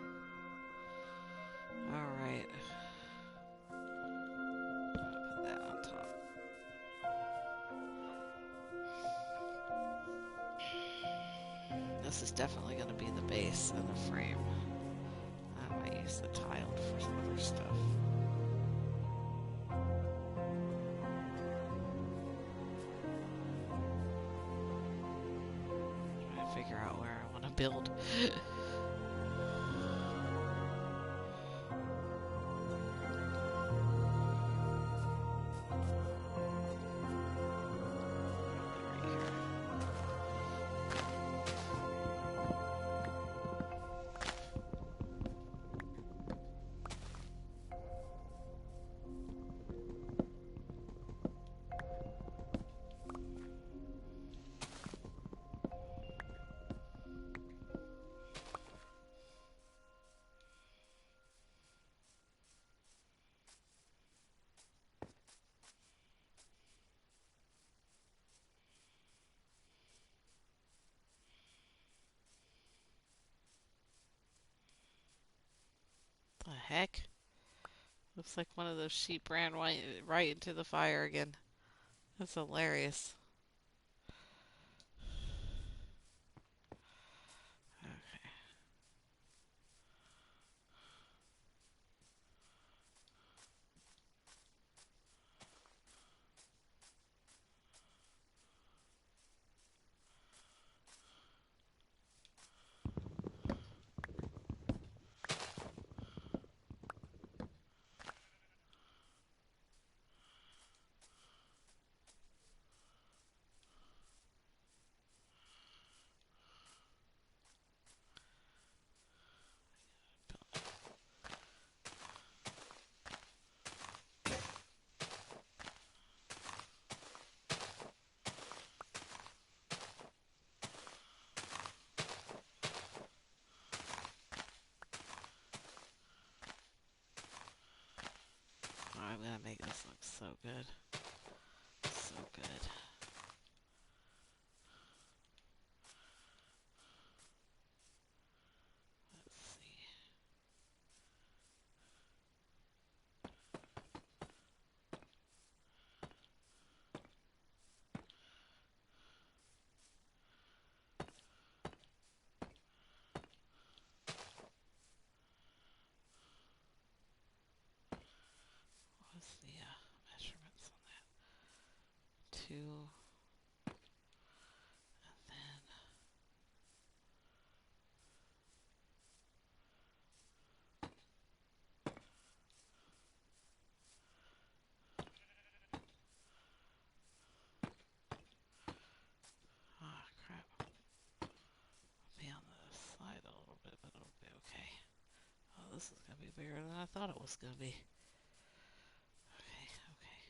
Alright. Put that on top. This is definitely going to be the base and the frame. I might use the tiled for some other stuff. Trying to figure out where I want to build. The heck? Looks like one of those sheep ran right into the fire again. That's hilarious. Okay. I'm gonna make this look so good. So good. Let's see. What's the measurements on that? 2, and then crap. Be on the side a little bit, but it'll be okay. Oh, this is gonna be bigger than I thought it was gonna be. Okay, okay.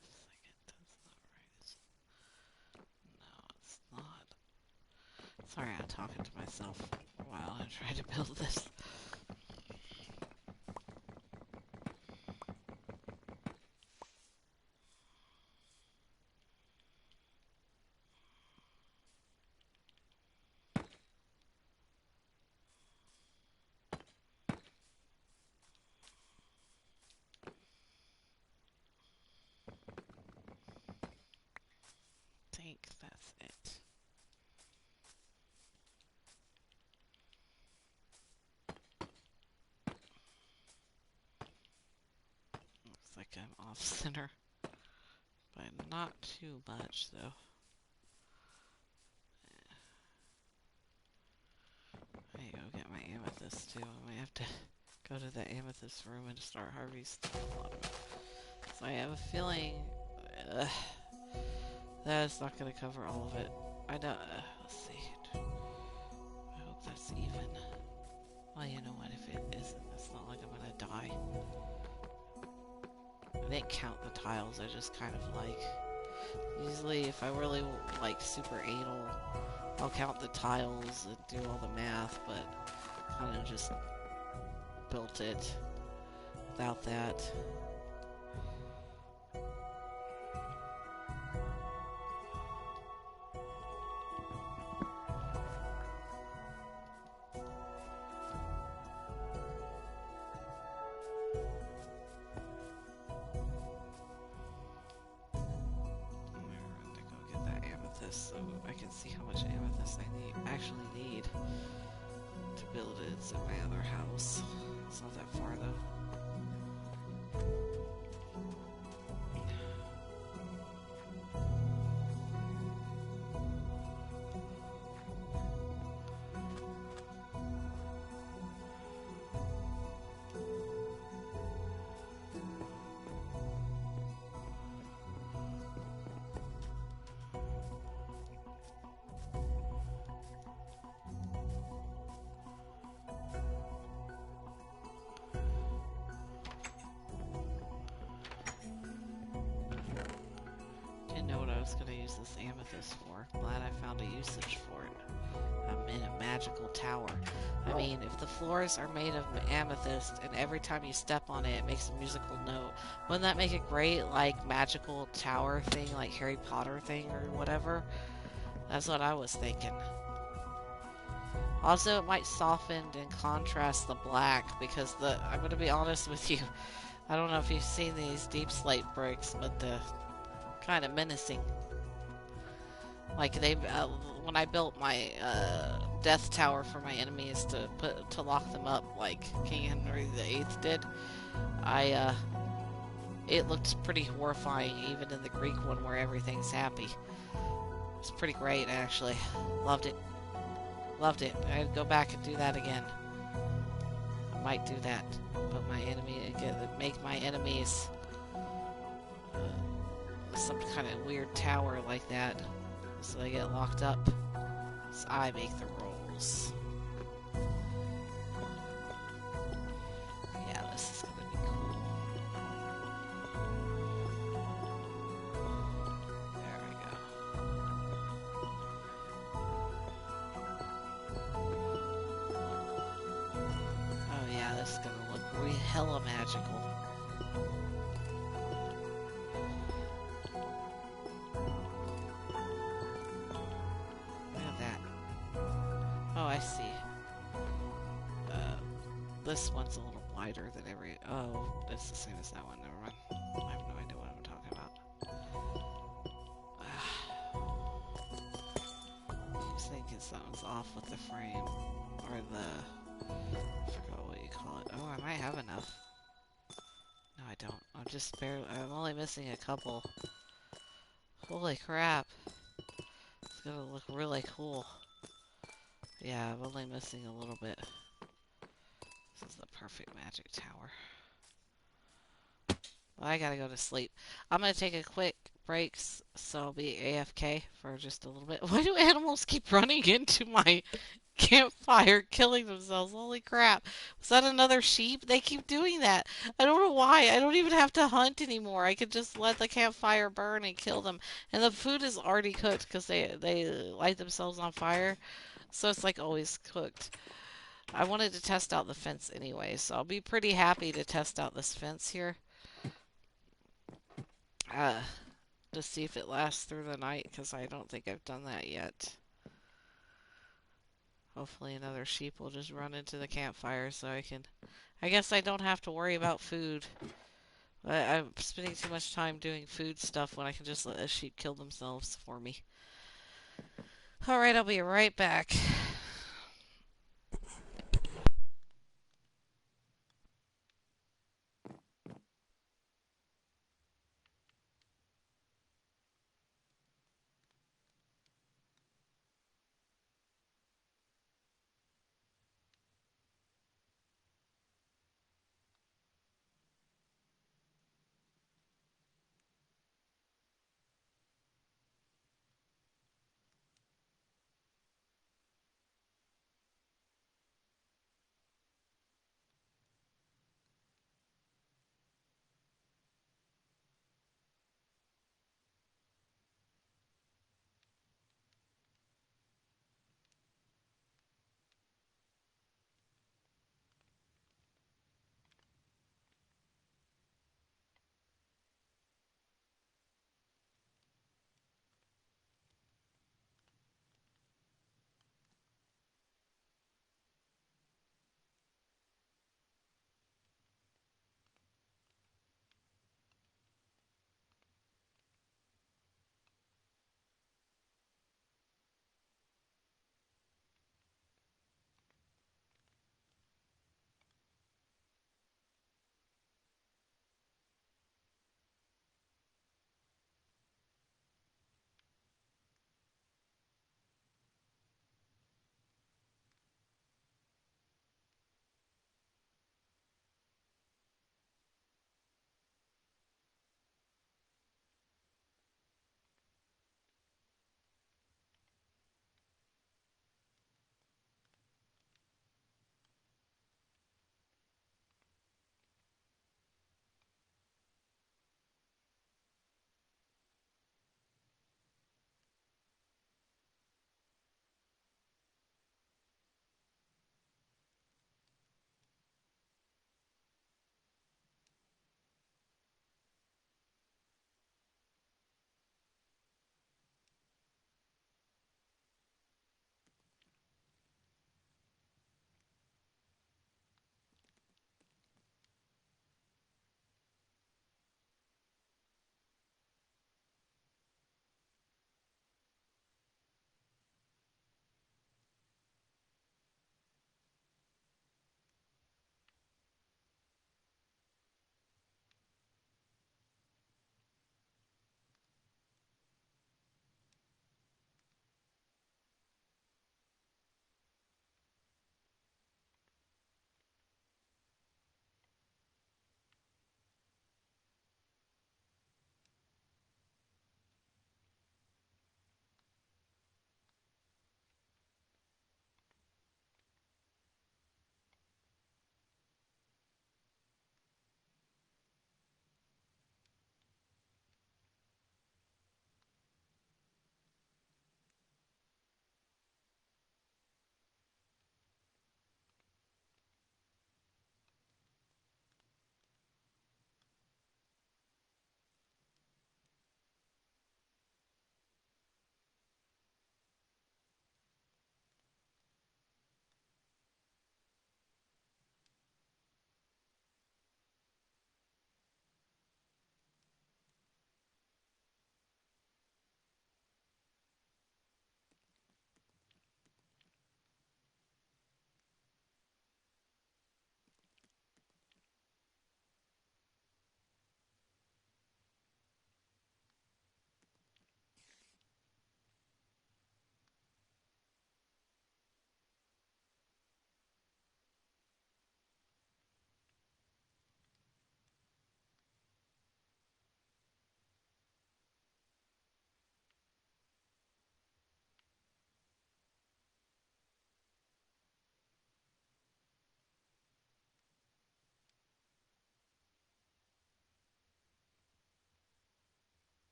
Wait a second, that's not right. No, it's not. Sorry, I'm talking to myself while I'm trying to build this. I think that's it. Looks like I'm off center, but not too much though. I need to go get my amethyst too. I might have to go to the amethyst room and start harvesting a lot of it. So I have a feeling uh, that is not going to cover all of it. I don't. Let's see. I hope that's even. Well, you know what? If it isn't, it's not like I'm gonna die. I didn't count the tiles. I just kind of like. Usually, if I really like super anal, I'll count the tiles and do all the math. But kind of just built it without that. To go get that amethyst so I can see how much amethyst I actually need to build it. It's at my other house. It's not that far though. Didn't know what I was going to use this amethyst for. Glad I found a usage for it. I'm in a magical tower. I mean, if the floors are made of amethyst and every time you step on it, it makes a musical note, wouldn't that make it great, like, magical tower thing, like Harry Potter thing or whatever? That's what I was thinking. Also, it might soften and contrast the black because I'm going to be honest with you. I don't know if you've seen these deep slate bricks, but they're kind of menacing. Like when I built my death tower for my enemies to lock them up, like King Henry VIII did, I it looked pretty horrifying, even in the Greek one where everything's happy. It's pretty great, actually. Loved it. Loved it. I'd go back and do that again. I might do that. Put my enemy, make my enemies some kind of weird tower like that, so they get locked up. So I make the rules. Yeah, this is gonna be cool. There we go. Oh yeah, this is gonna look hella magical. Look at that. Oh, I see. This one's a little wider than every... Oh, it's the same as that one. Never mind. I have no idea what I'm talking about. I was thinking something's off with the frame. Or the... I forgot what you call it. Oh, I might have enough. No, I don't. I'm just barely... I'm only missing a couple. Holy crap. It's gonna look really cool. Yeah, I'm only missing a little bit. This is the perfect magic tower. Well, I gotta go to sleep. I'm gonna take a quick break, so I'll be AFK for just a little bit. Why do animals keep running into my campfire, killing themselves? Holy crap. Was that another sheep? They keep doing that. I don't know why. I don't even have to hunt anymore. I could just let the campfire burn and kill them. And the food is already cooked because they light themselves on fire. So it's like always cooked. I wanted to test out the fence anyway, so I'll be pretty happy to test out this fence here. Uh, to see if it lasts through the night, because I don't think I've done that yet. Hopefully another sheep will just run into the campfire so I can... I guess I don't have to worry about food. I'm spending too much time doing food stuff when I can just let a sheep kill themselves for me. Alright, I'll be right back.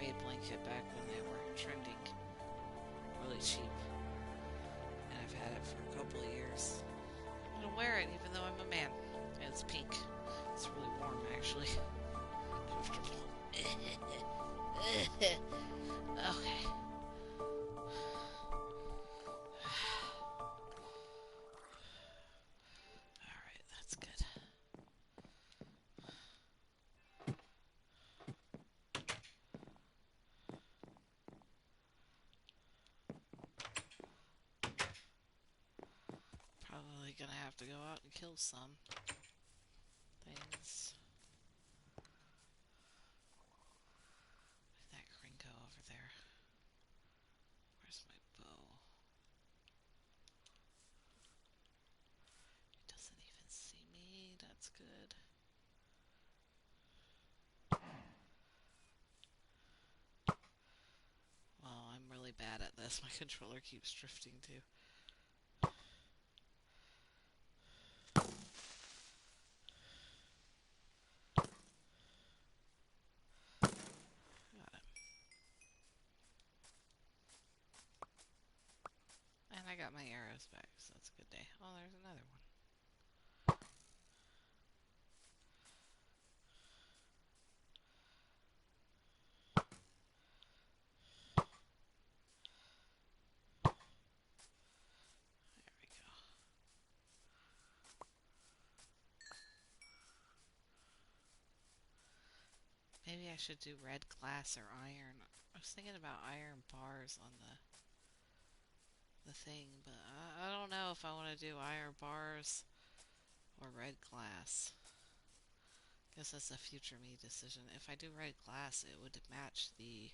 mermaid blanket back when they were trending really cheap, and I've had it for a couple of years. I'm gonna wear it even though I'm a man. And it's pink. It's really warm, actually. Comfortable. Okay. Alright, that's good. Probably gonna have to go out and kill some things. That Krinko over there. Where's my bow? He doesn't even see me. That's good. Well, I'm really bad at this. My controller keeps drifting too. Got him. And I got my arrows back, so that's a good day. Oh, there's another one. There we go. Maybe I should do red glass or iron. I was thinking about iron bars on the thing, but I don't know if I want to do iron bars or red glass. Guess that's a future me decision. If I do red glass, it would match the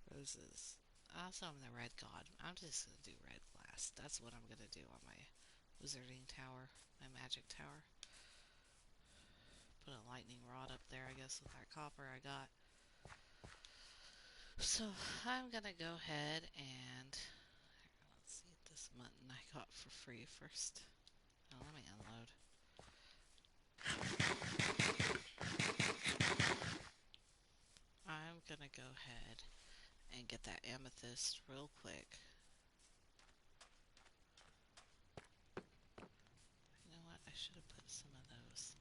roses. Also, I'm the red god. I'm just gonna do red glass. That's what I'm gonna do on my wizarding tower, my magic tower. Put a lightning rod up there, I guess, with that copper I got. So I'm gonna go ahead and let's see this mutton I got for free first. Now let me unload. I'm gonna go ahead and get that amethyst real quick. You know what? I should have put some of those.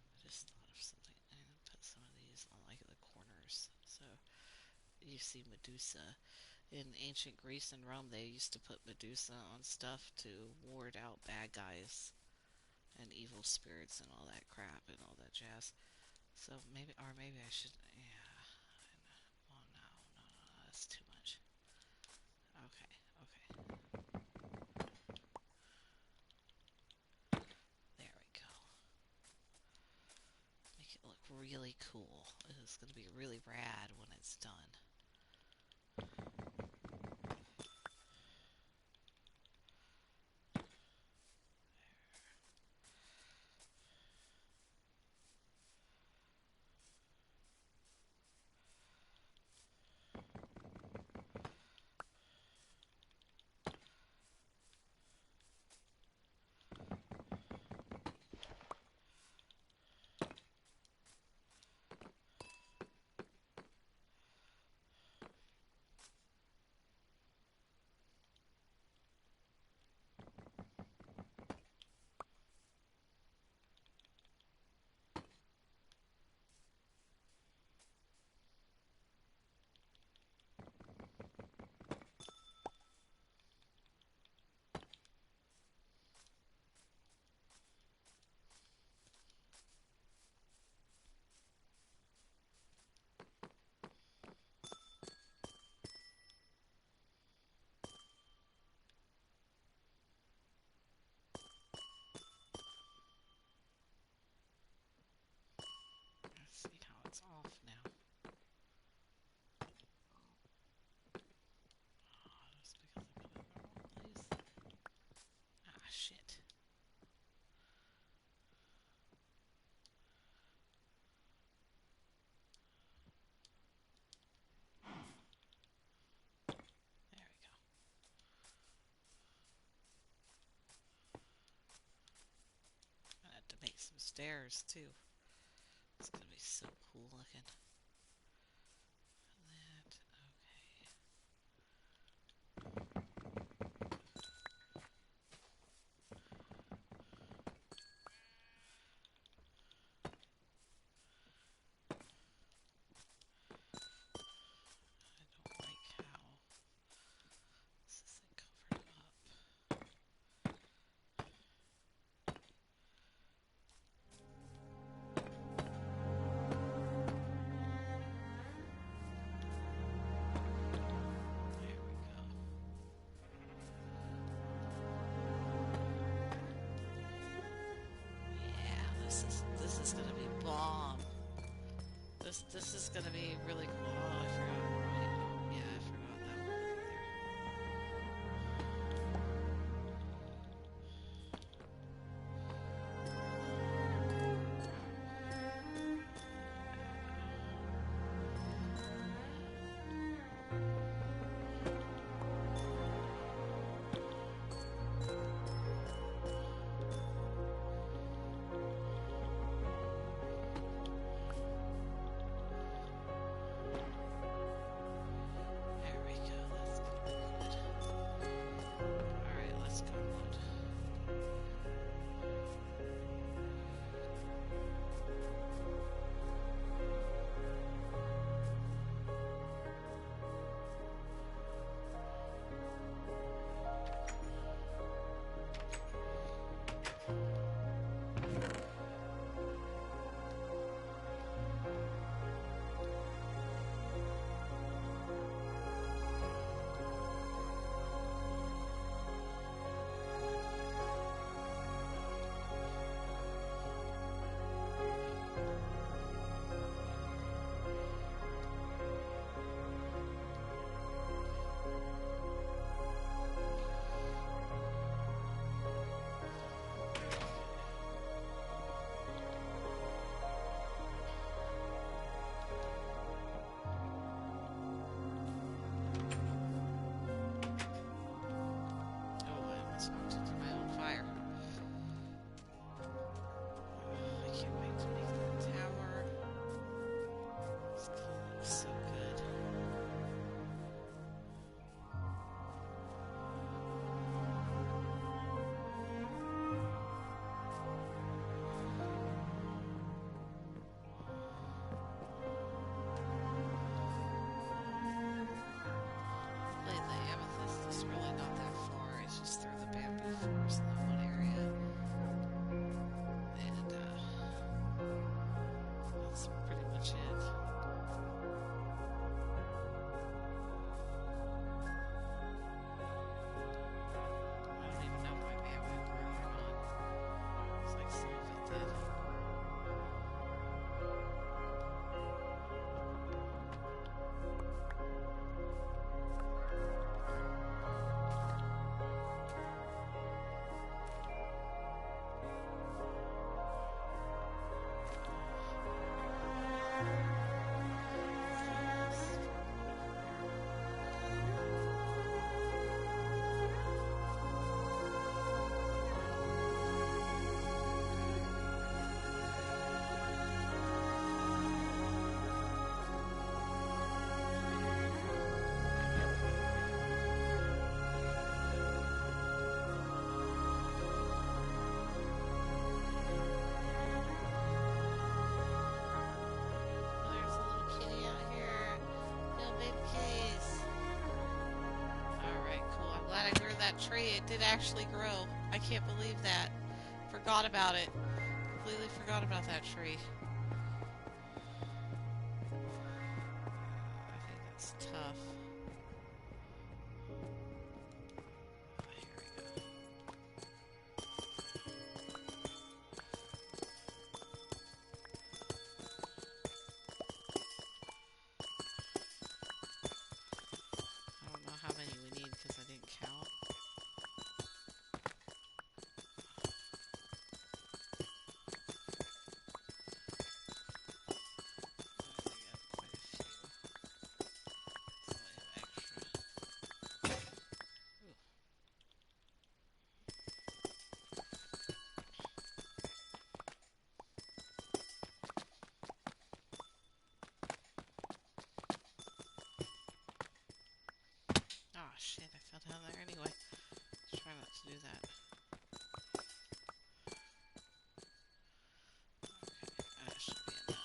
I just thought of something. I'm gonna put some of these on like the corners. So you see Medusa. In ancient Greece and Rome, they used to put Medusa on stuff to ward out bad guys and evil spirits and all that crap and all that jazz. So maybe, or maybe I should, yeah. Oh no, that's too much. Okay, okay. There we go. Make it look really cool. It's gonna be really rad when it's done. Let's see how it's off now. Oh, that's because I put it in the wrong place. Ah, shit. There we go. I have to make some stairs too. It's gonna be so cool looking. This is gonna be really cool. Oh, I forgot. Wait, yeah, I forgot that one right there. There we go. That's gonna be good. All right, let's go. Oh, I almost walked into my own fire. I can't wait to make that tower. It's gonna look so good. Play the amethyst is really not that far. It's just through the bamboo forest in that one area. And that's pretty much it. I don't even know if my bamboo grew or not. It's like some of it did. Oh, there's a little kitty out here. Little baby case. Alright, cool. I'm glad I grew that tree. It did actually grow. I can't believe that. Forgot about it. Completely forgot about that tree. I think that's tough. Here we go. I don't know how many we need because I didn't count. I got quite a few. So I have extra. Ooh. Oh shit, I fell down there anyway. Let's try not to do that. Okay, that should be enough.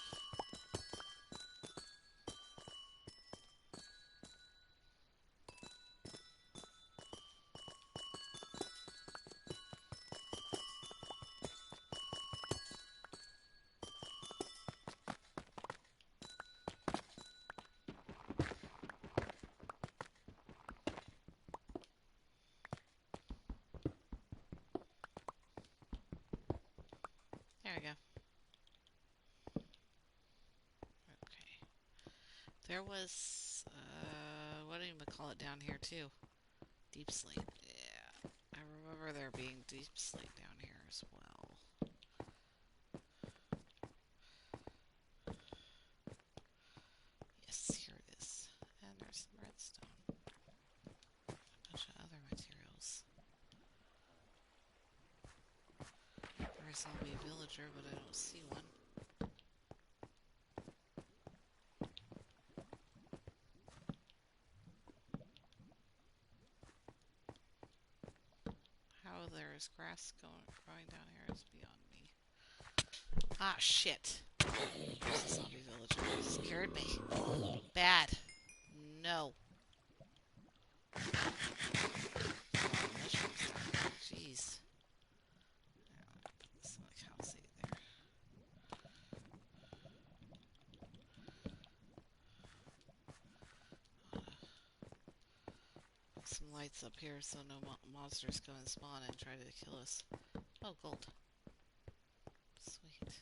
There was, what do you call it down here too? Deep slate. Yeah. I remember there being deep slate down here as well. Yes, here it is. And there's some redstone. A bunch of other materials. For a zombie villager, but I don't see one. How there's grass growing down here is beyond me. Ah, shit. There's a zombie villager. It scared me. Bad. No. Mushrooms. Jeez. Put this in the cow seat there. Put some lights up here so no monsters come and spawn and try to kill us. Oh, gold. Sweet.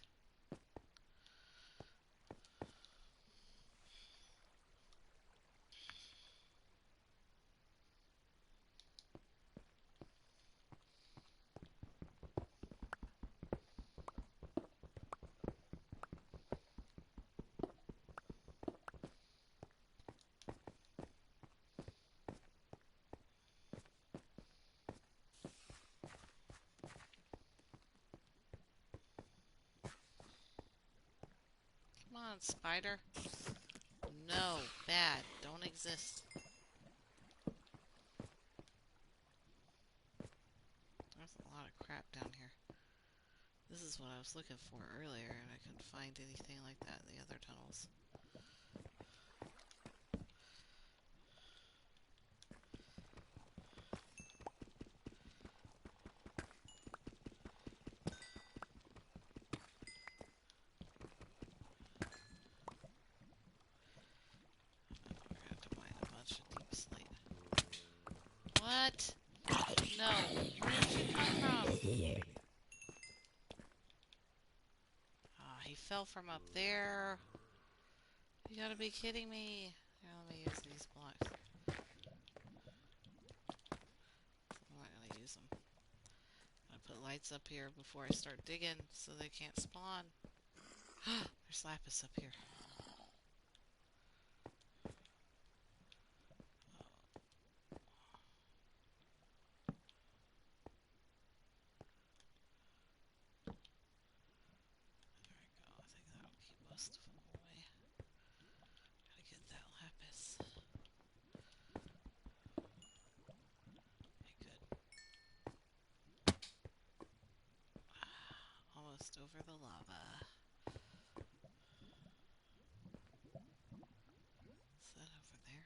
Come on, spider. No, bad. Don't exist. There's a lot of crap down here. This is what I was looking for earlier, and I couldn't find anything like that in the other tunnels. We're gonna have to mine a bunch of deep slate. What? No. Where did you come from? Ah, he fell from up there. You gotta be kidding me. Here, let me use these blocks. I'm not gonna use them. I'm gonna put lights up here before I start digging so they can't spawn. There's lapis up here. There we go. I think that'll keep most of them away. Gotta get that lapis. Okay, good. Almost over the lava. Is that over there?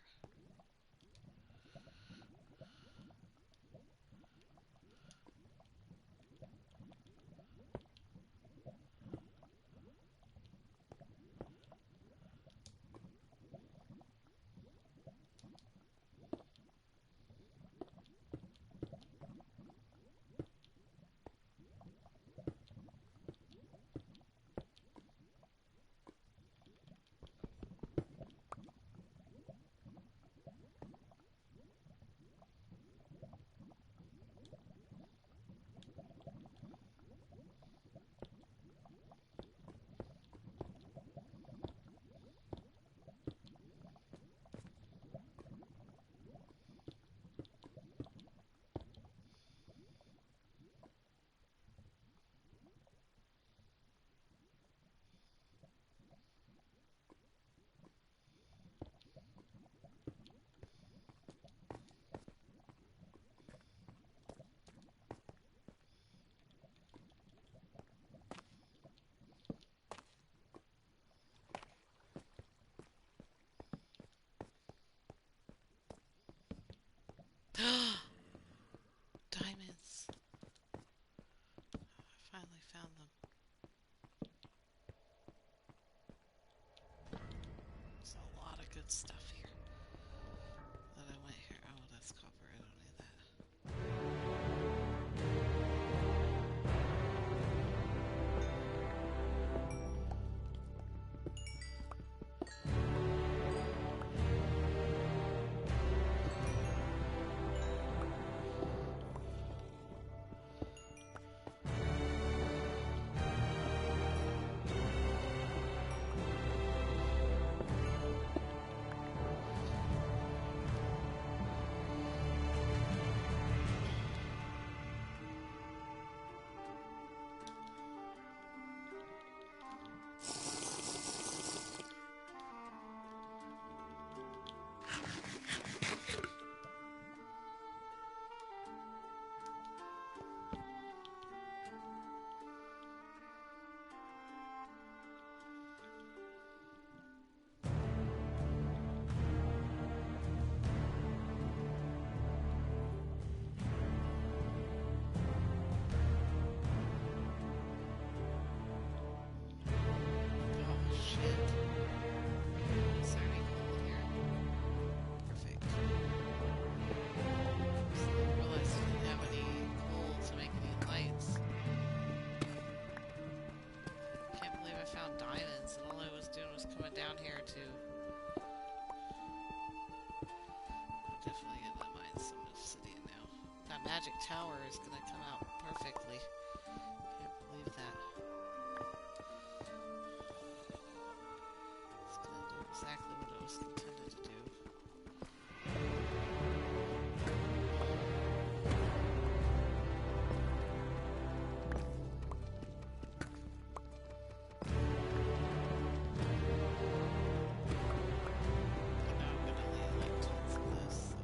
magic tower is gonna come out perfectly. Can't believe that. It's gonna do exactly what it was intended to do. Now I'm gonna need like tons of this, so.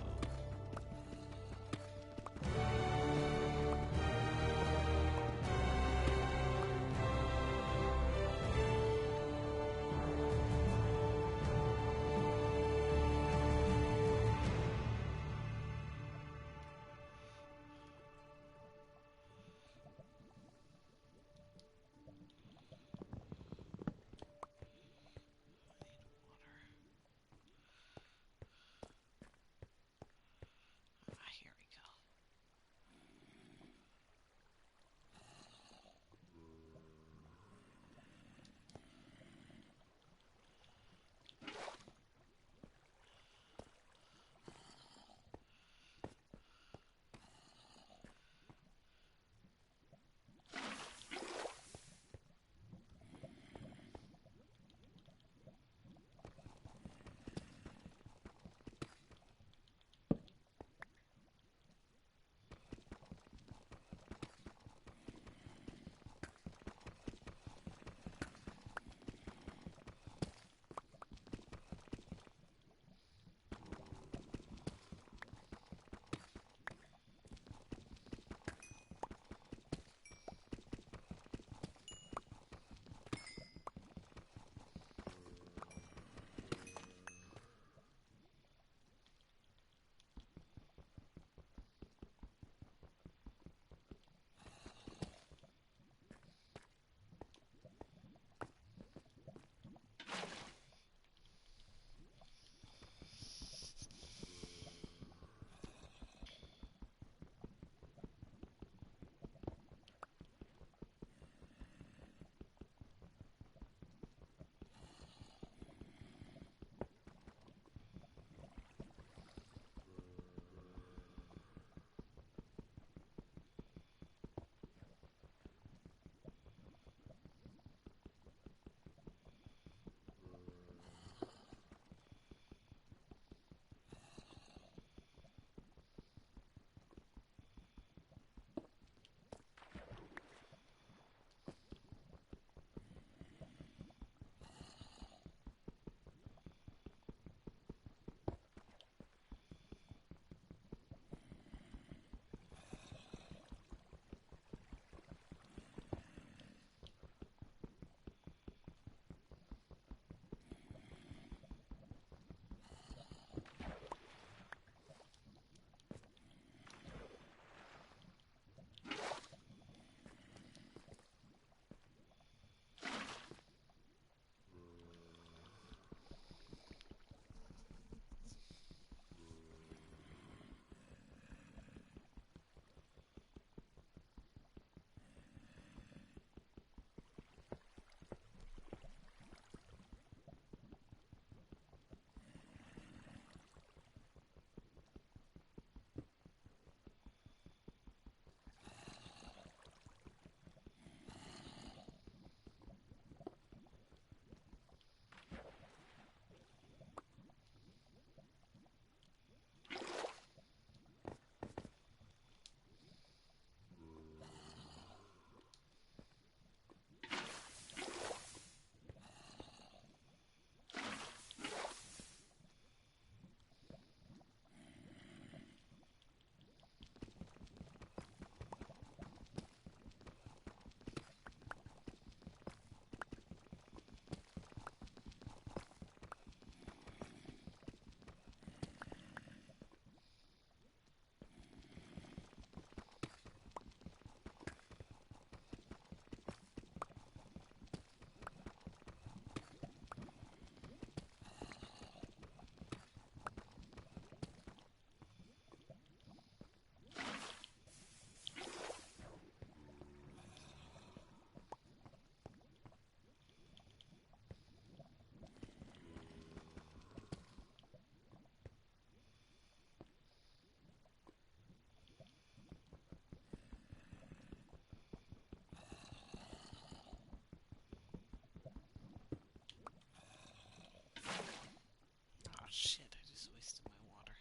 shit, I just wasted my water.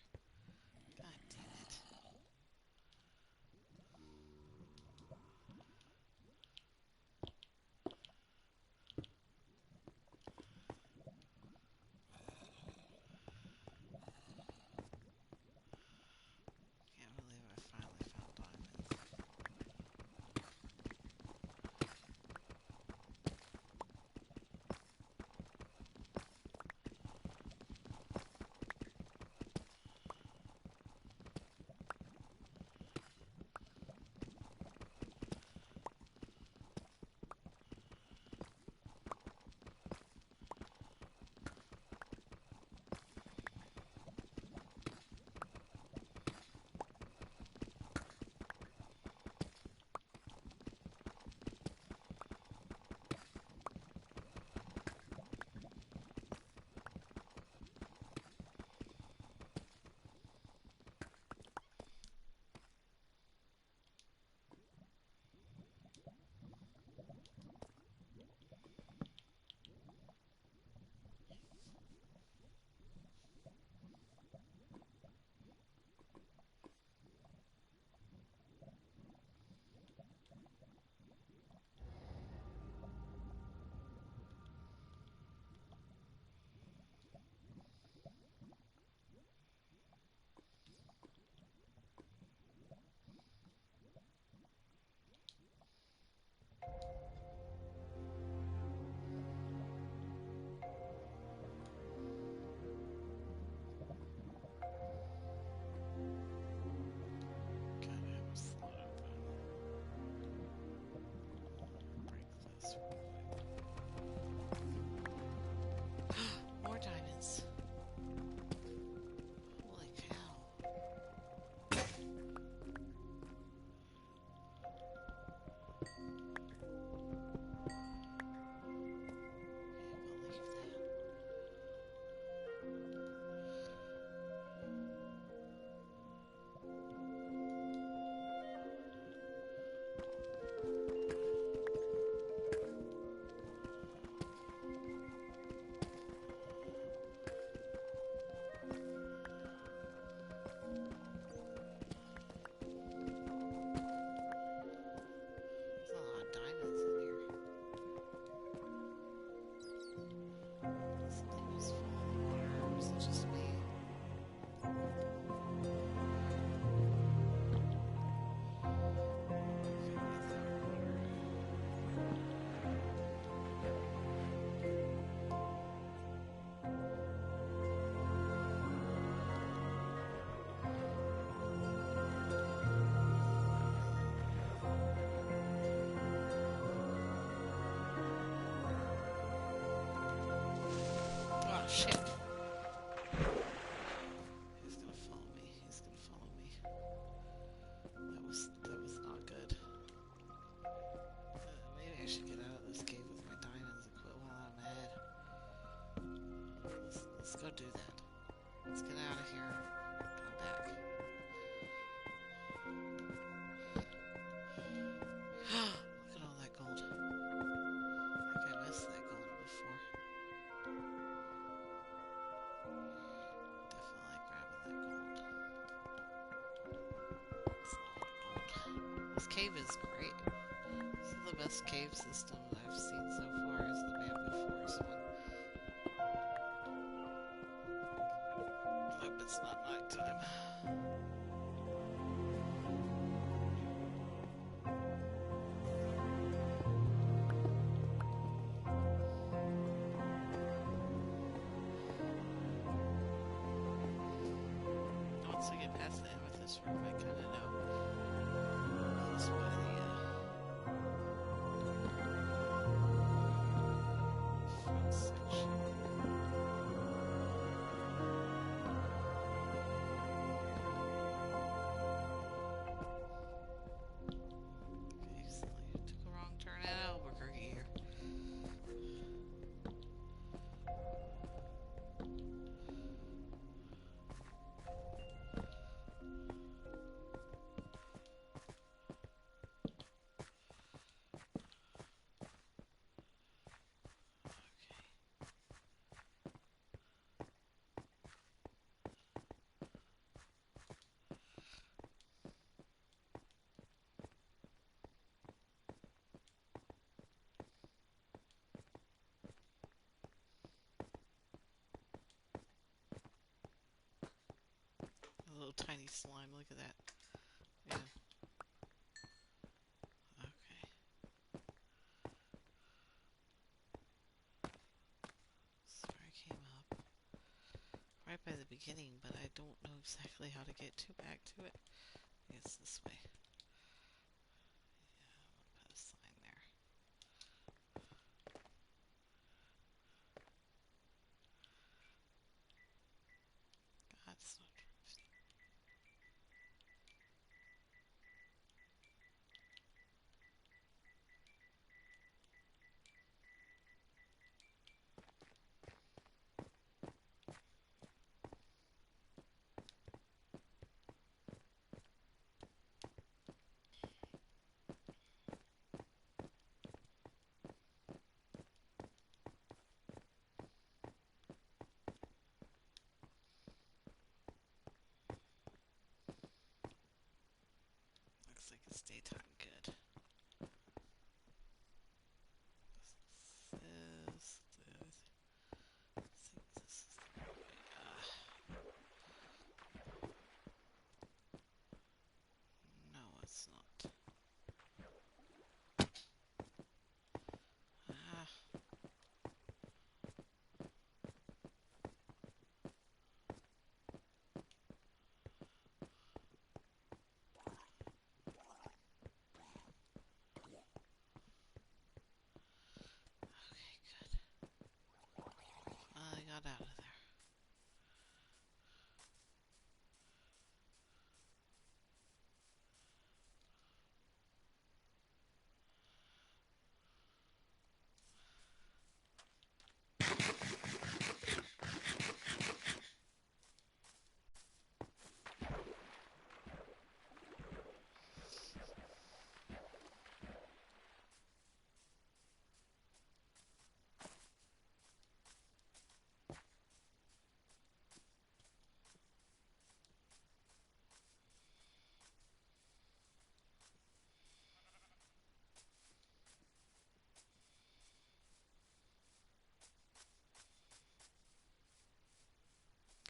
God damn it. Can't believe I finally found diamonds. God, I have a slot open. Break this real quick. More diamonds. Holy cow. Can't believe that. There's a lot of diamonds in here. This thing is full of water, or is it just me? Oh shit. He's gonna follow me. He's gonna follow me. That was not good. Maybe I should get out of this cave with my diamonds and quit while I'm ahead. Let's go do that. Let's get out of here. Come back. Look at all that gold. I think I missed that gold before. Definitely grabbing that gold. It's a lot of gold. This cave is great. This is the best cave system I've seen so far, is the bamboo forest one. I hope it's not nighttime. Once I get past the end with this room, I kind of know this way the front section. Okay, so you took a wrong turn at Albuquerque here. little tiny slime. Look at that. Yeah. Okay. So I came up right by the beginning, but I don't know exactly how to get back to it. It's this way. Yeah, I'm gonna put a sign there. God, it's not. Looks like it's daytime. Good. This. I think this is the right way. No, it's not. Ah. Okay, good. I got out of there.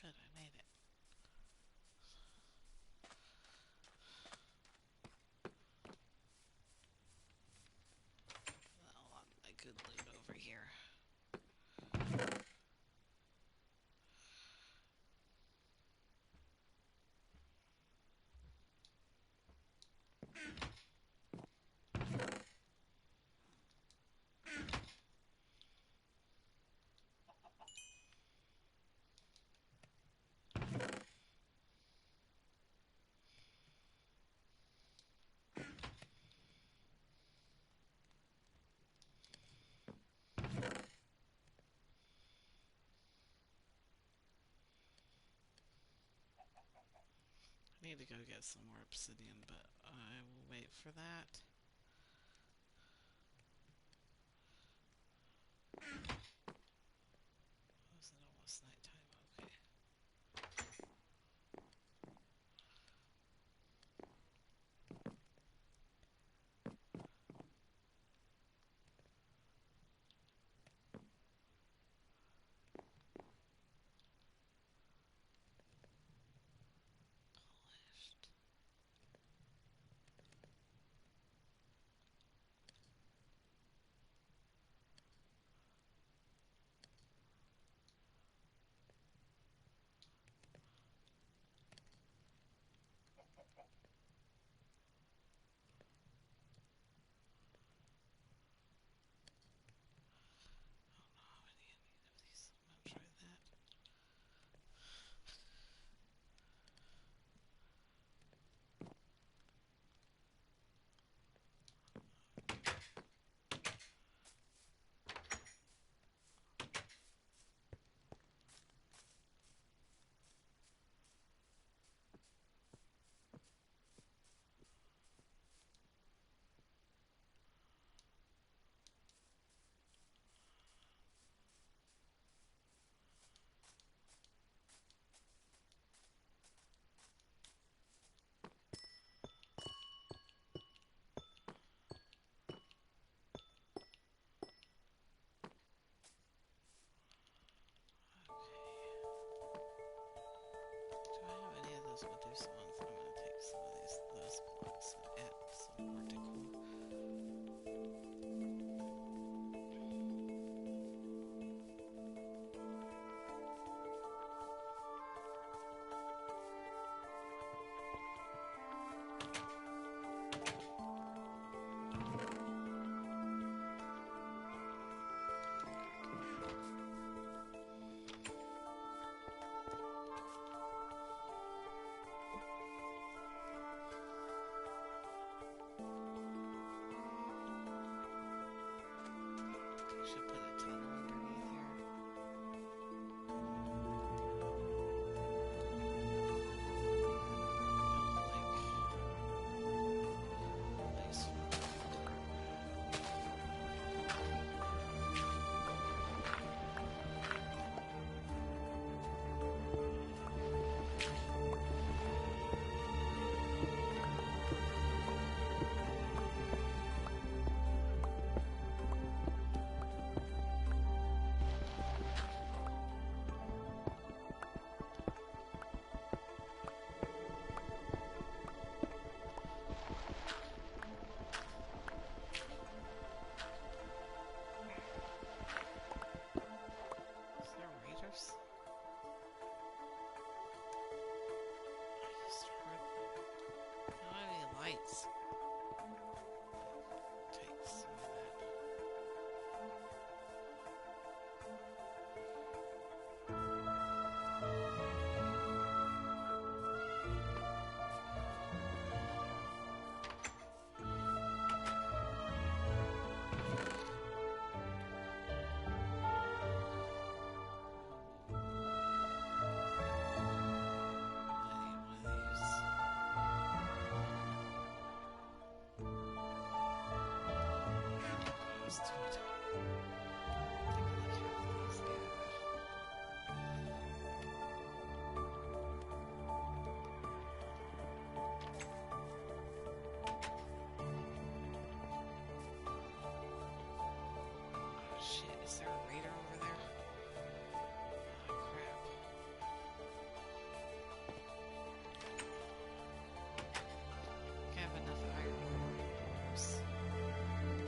Good, I made it. A lot of my good loot over here. I need to go get some more obsidian, but I will wait for that. Oh, is it almost nighttime? Okay. Polished. those Medusa ones. I'm gonna take some of those blocks and add some more decor. Should put a tunnel underneath here. Nice. Is there raiders? I just heard them. I don't have any lights. Take some of that. I need one of these. Those two. I think I like half these. Oh shit, is there a raider over there? Oh crap. I have enough iron ores.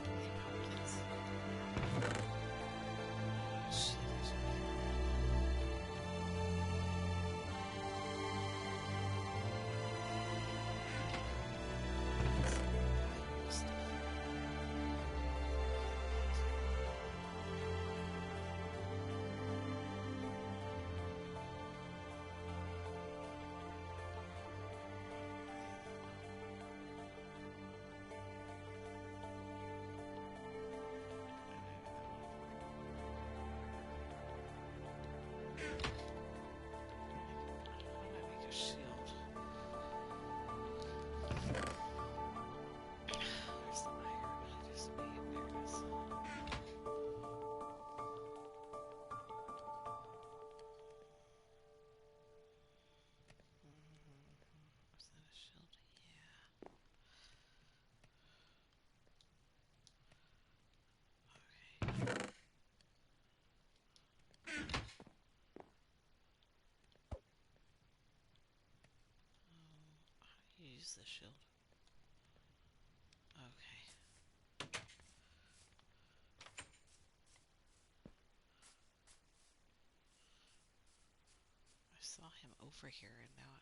Any pumpkins? Oh shit, there's a valuable stuff. How do I make a shield? Where's the iron? I just made. There it is. Was that a shield? Yeah. Okay. How do you use the shield? Okay. I saw him over here and now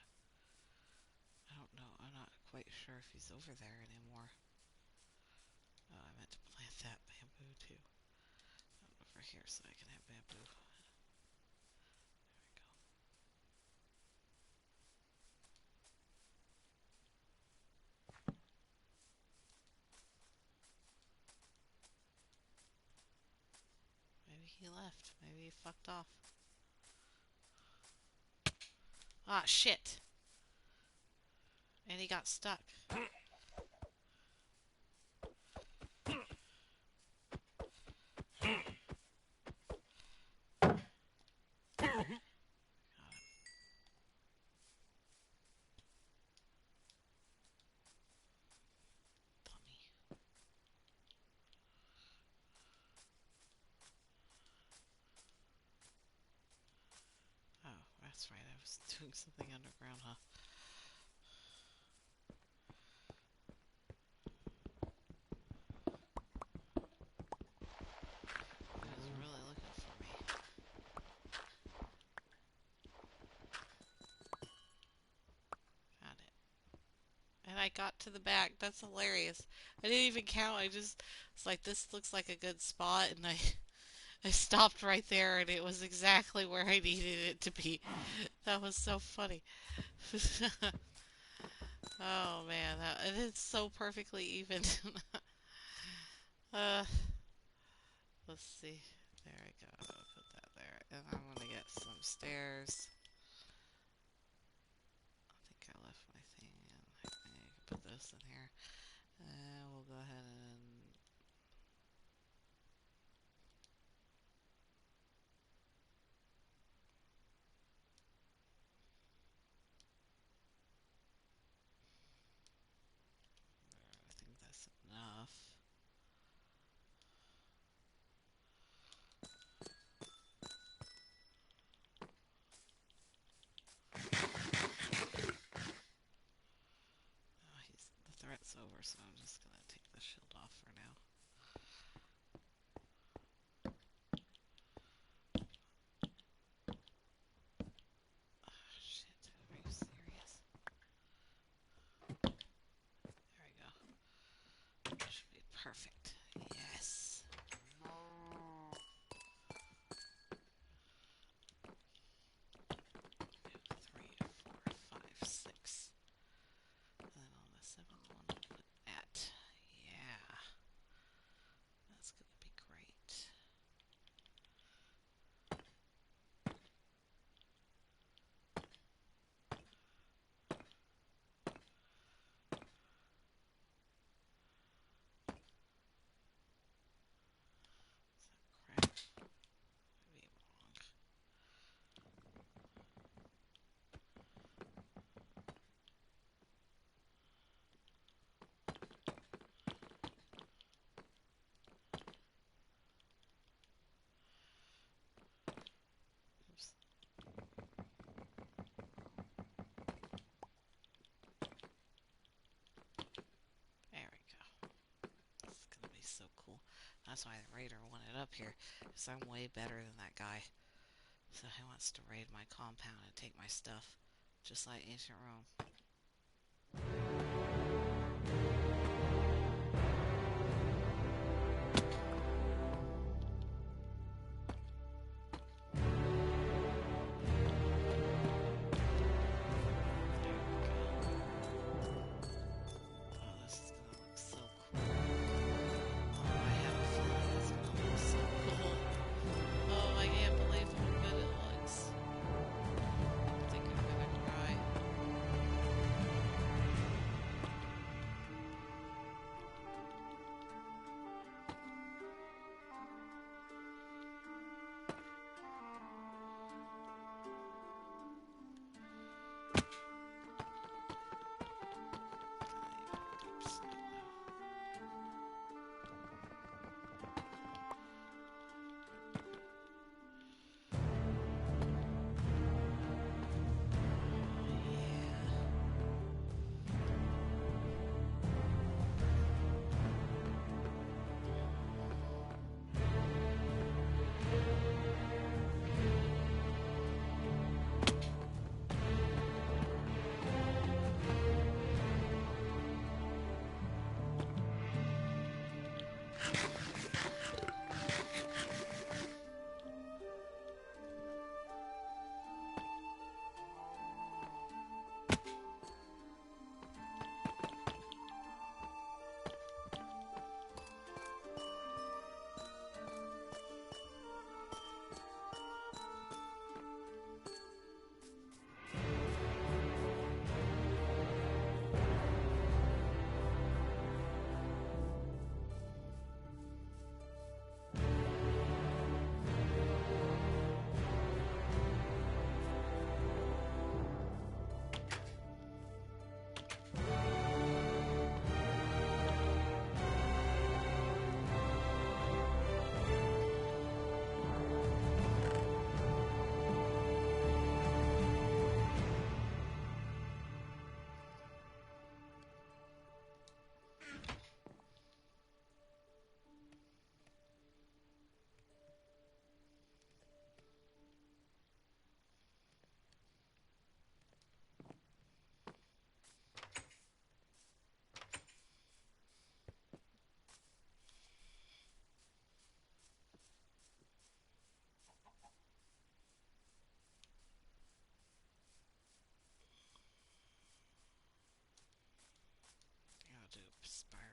I don't know. I'm not quite sure if he's over there anymore. Oh, I meant to plant that bamboo too. Over here so I can have bamboo. There we go. Maybe he left. Maybe he fucked off. Ah, shit! And he got stuck. Got him. Dummy. Oh, that's right. I was doing something underground, huh? got to the back. That's hilarious. I didn't even count. I just was like, this looks like a good spot, and I stopped right there, and it was exactly where I needed it to be. That was so funny. Oh man, it is so perfectly even. uh, let's see. There we go. I'll put that there, and I'm gonna get some stairs. I think I left my thing in. I think I can put this in here. And we'll go ahead and I think that's enough. Oh, the threat's over, so I'm just gonna take the shield off for now. Oh, shit, are you serious? There we go. That should be perfect. Yes. 3, 4, 5, 6. And then on the seventh one, I'll put at. Yeah, that's gonna be great. Is that crap? Might be wrong. Oops. There we go. This is gonna be so cool. That's why the raider wanted up here, because I'm way better than that guy. So he wants to raid my compound and take my stuff, just like ancient Rome.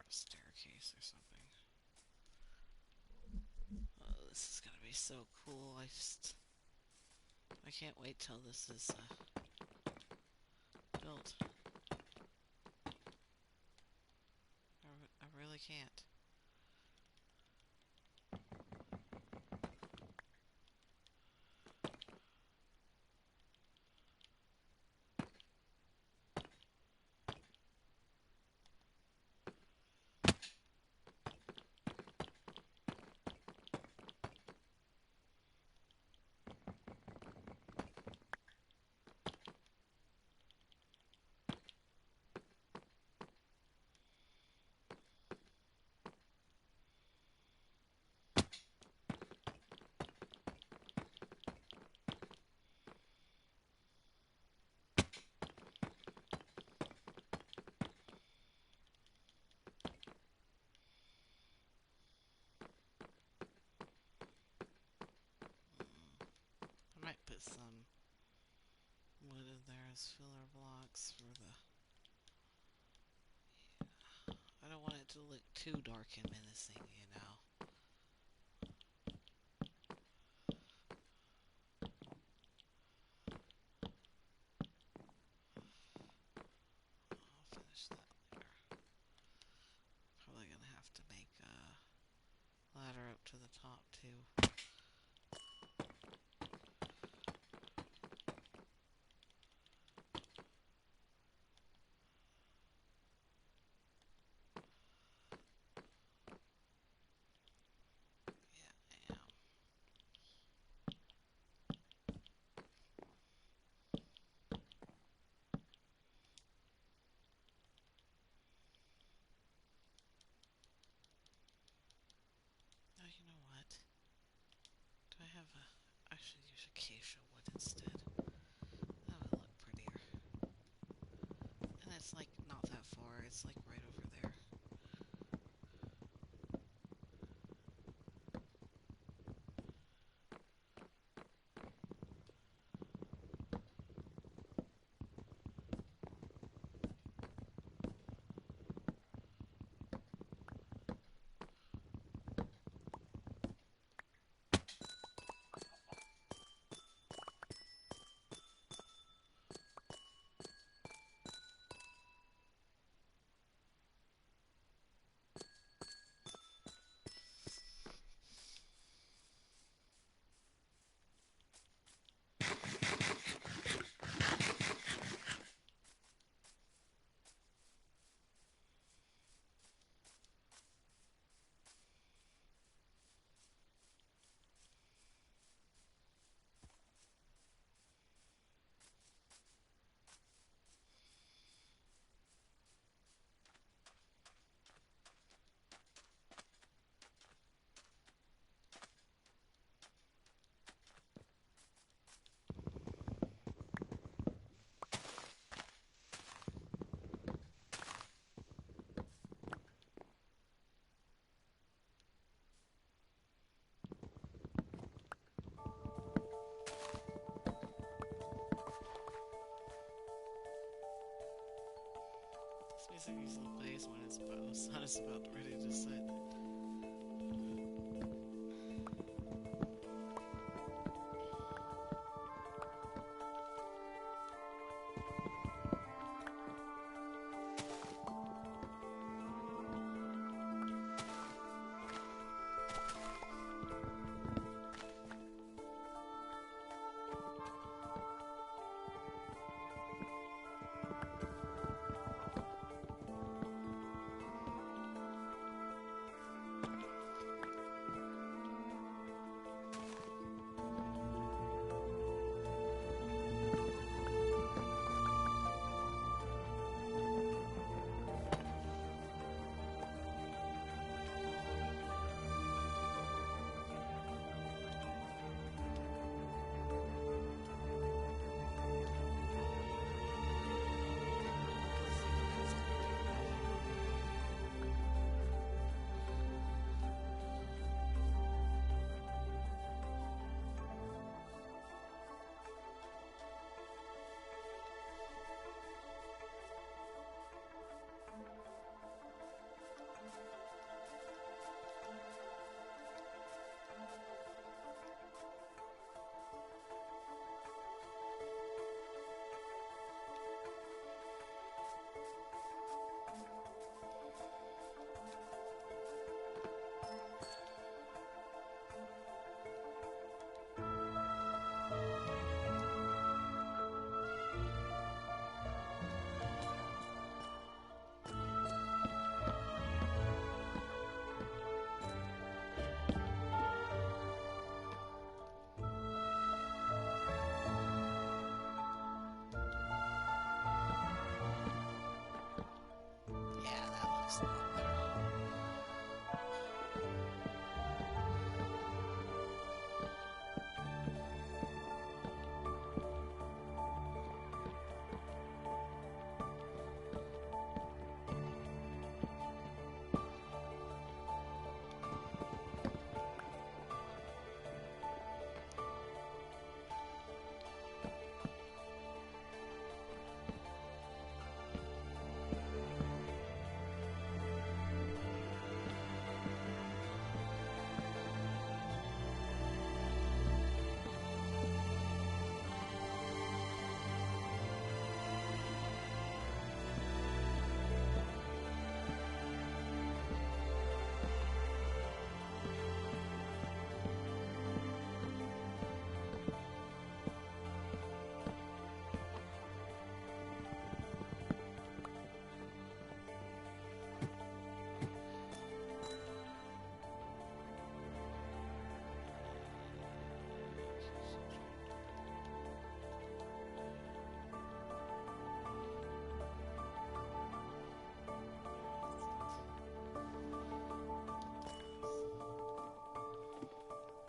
a staircase or something. Oh, this is gonna be so cool. I can't wait till this is built. I really can't. I might put some wood in there as filler blocks for the... I don't want it to look too dark and menacing, you know. I'll finish that later. Probably gonna have to make a ladder up to the top too. Yeah, I am. Oh, you know what? Do I have a... I should use acacia wood instead. That would look prettier. And it's like not that far. It's like right over there. This music usually plays when the sun is about ready to set. Looks a lot better.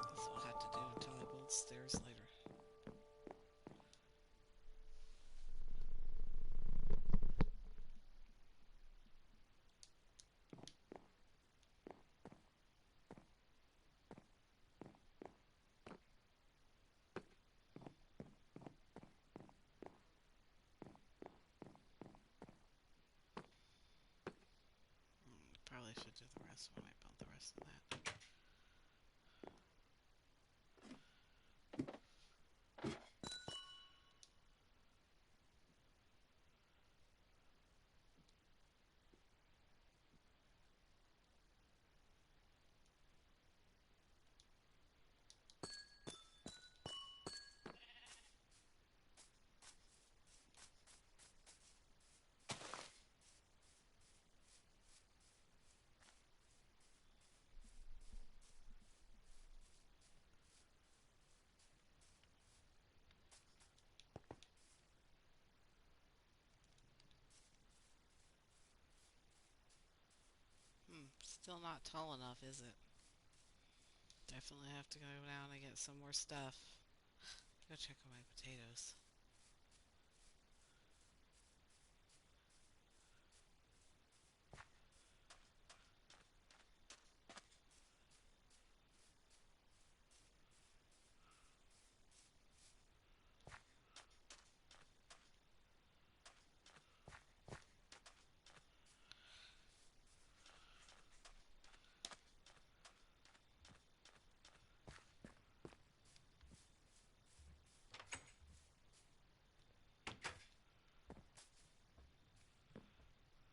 That's what I have to do until I build stairs later. Probably should do the rest when I build the rest of that. Still not tall enough, is it? Definitely have to go down and get some more stuff. Go check on my potatoes.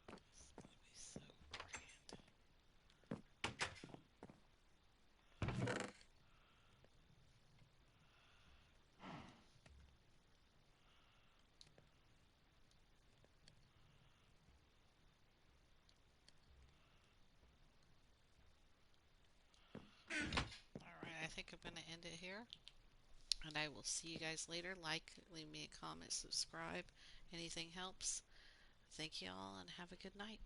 It's gonna be so grand. Alright, I think I'm gonna end it here. And I will see you guys later. Like, leave me a comment, subscribe. Anything helps. Thank you all and have a good night.